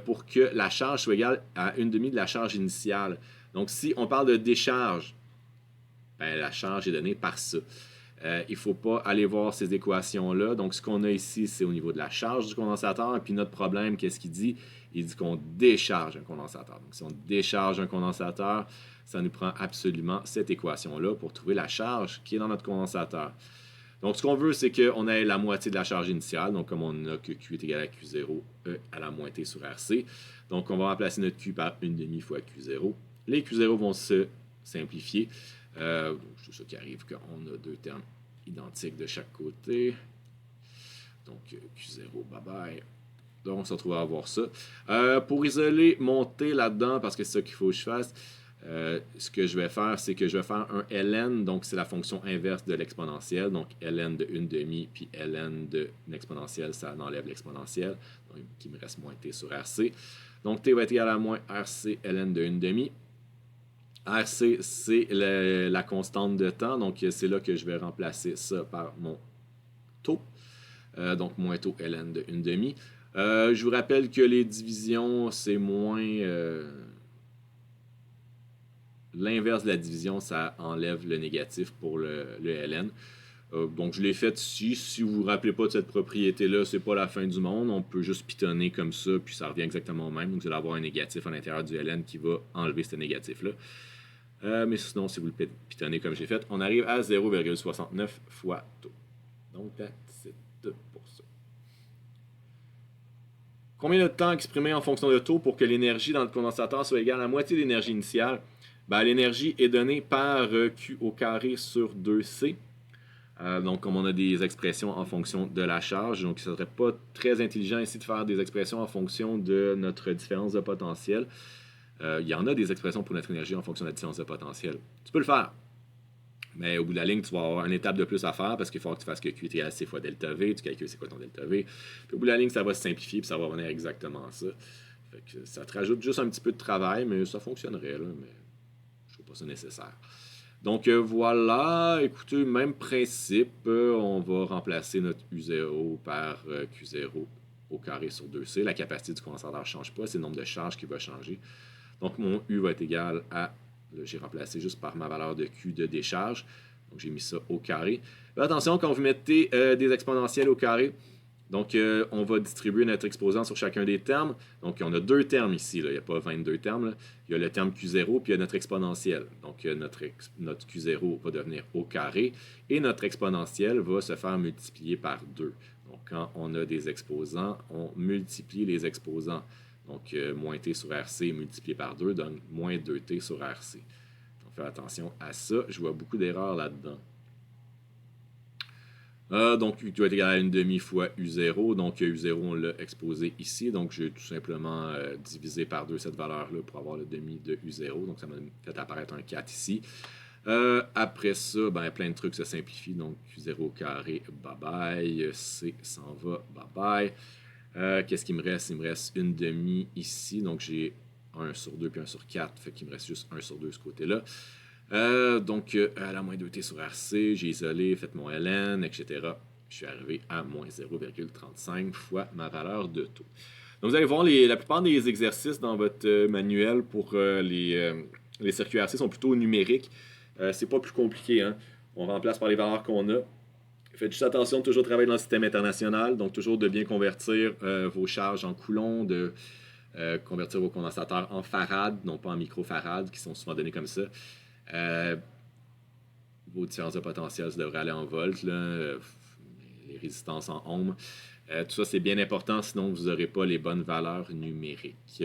pour que la charge soit égale à 1/2 de la charge initiale? Donc, si on parle de décharge, ben, la charge est donnée par ça. Il ne faut pas aller voir ces équations-là. Donc, ce qu'on a ici, c'est au niveau de la charge du condensateur. Et puis, notre problème, qu'est-ce qu'il dit? Il dit qu'on décharge un condensateur. Donc, si on décharge un condensateur, ça nous prend absolument cette équation-là pour trouver la charge qui est dans notre condensateur. Donc, ce qu'on veut, c'est qu'on ait la moitié de la charge initiale. Donc, comme on a que Q est égal à Q0 à la moitié sur RC. Donc, on va remplacer notre Q par 1/2 fois Q0. Les Q0 vont se simplifier. C'est ça qui arrive quand on a deux termes identiques de chaque côté. Donc, Q0, bye-bye. Donc, on se retrouve à avoir ça. Pour isoler mon T là-dedans, parce que c'est ça qu'il faut que je fasse, ce que je vais faire, c'est que je vais faire un ln, donc c'est la fonction inverse de l'exponentielle, donc ln de 1/2, puis ln de l'exponentielle, ça enlève l'exponentielle, donc il me reste moins t sur rc. Donc t va être égal à moins rc ln de 1/2. RC, c'est la constante de temps, donc c'est là que je vais remplacer ça par mon taux, donc moins taux ln de 1/2. Je vous rappelle que les divisions, c'est moins... l'inverse de la division, ça enlève le négatif pour le ln. Donc, je l'ai fait ici. Si vous ne vous rappelez pas de cette propriété-là, c'est pas la fin du monde. On peut juste pitonner comme ça, puis ça revient exactement au même. Donc, vous allez avoir un négatif à l'intérieur du ln qui va enlever ce négatif-là. Mais sinon, si vous le pitonnez comme j'ai fait, on arrive à 0,69 fois taux. Donc, c'est tout pour ça. Combien de temps exprimer en fonction de taux pour que l'énergie dans le condensateur soit égale à la moitié de l'énergie initiale? Ben, l'énergie est donnée par Q au carré sur 2C. Donc, comme on a des expressions en fonction de la charge, donc ce ne serait pas très intelligent ici de faire des expressions en fonction de notre différence de potentiel. Il y en a des expressions pour notre énergie en fonction de la différence de potentiel. Tu peux le faire. Mais au bout de la ligne, tu vas avoir une étape de plus à faire parce qu'il faut que tu fasses que Q est égal à C fois delta V. Tu calcules c'est quoi ton delta V. Puis au bout de la ligne, ça va se simplifier et ça va revenir exactement ça. Fait que ça te rajoute juste un petit peu de travail, mais ça fonctionnerait, là, mais je ne trouve pas ça nécessaire. Donc voilà, écoutez, même principe, on va remplacer notre U0 par Q0 au carré sur 2C. La capacité du condensateur ne change pas, c'est le nombre de charges qui va changer. Donc mon U va être égal à, là j'ai remplacé juste par ma valeur de Q de décharge. Donc j'ai mis ça au carré. Là, attention, quand vous mettez des exponentielles au carré, donc, on va distribuer notre exposant sur chacun des termes. Donc, on a deux termes ici. Là. Il n'y a pas 22 termes. Là. Il y a le terme Q0 puis il y a notre exponentielle. Donc, notre Q0 va devenir au carré et notre exponentielle va se faire multiplier par 2. Donc, quand on a des exposants, on multiplie les exposants. Donc, moins t sur RC multiplié par 2 donne moins 2t sur RC. Donc, faites attention à ça. Je vois beaucoup d'erreurs là-dedans. Donc, U doit être égal à 1/2 fois U0. Donc, U0, on l'a exposé ici. Donc, j'ai tout simplement divisé par 2 cette valeur-là pour avoir le demi de U0. Donc, ça m'a fait apparaître un 4 ici. Après ça, ben, plein de trucs se simplifient. Donc, Q0 au carré, bye-bye. C s'en va, bye-bye. Qu'est-ce qu'il me reste? Il me reste 1/2 ici. Donc, j'ai 1 sur 2 puis 1 sur 4. Fait qu'il me reste juste 1 sur 2 de ce côté-là. Donc, à la moins 2t sur RC, j'ai isolé, fait mon ln, etc. Je suis arrivé à moins 0,35 fois ma valeur de taux. Donc, vous allez voir, la plupart des exercices dans votre manuel pour les circuits RC sont plutôt numériques. C'est pas plus compliqué, hein? On remplace par les valeurs qu'on a. Faites juste attention de toujours travailler dans le système international, donc toujours de bien convertir vos charges en coulombs, de convertir vos condensateurs en farad, non pas en microfarad, qui sont souvent donnés comme ça. Vos différences de potentiel, ça devrait aller en volts, là, les résistances en ohms. Tout ça, c'est bien important, sinon vous n'aurez pas les bonnes valeurs numériques.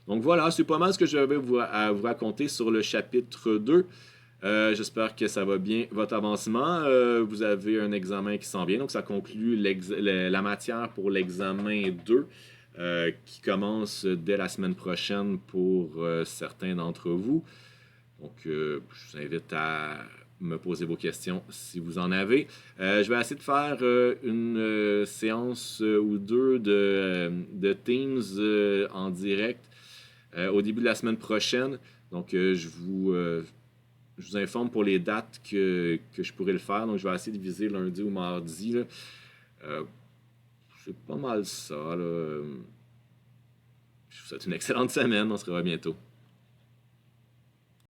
Donc voilà, c'est pas mal ce que j'avais à vous raconter sur le chapitre 2. J'espère que ça va bien votre avancement. Vous avez un examen qui s'en vient, donc ça conclut la matière pour l'examen 2 qui commence dès la semaine prochaine pour certains d'entre vous. Donc, je vous invite à me poser vos questions si vous en avez. Je vais essayer de faire une séance ou deux de Teams en direct au début de la semaine prochaine. Donc, je vous informe pour les dates que je pourrais le faire. Donc, je vais essayer de viser lundi ou mardi. C'est pas mal ça. Là. Je vous souhaite une excellente semaine. On se revoit bientôt.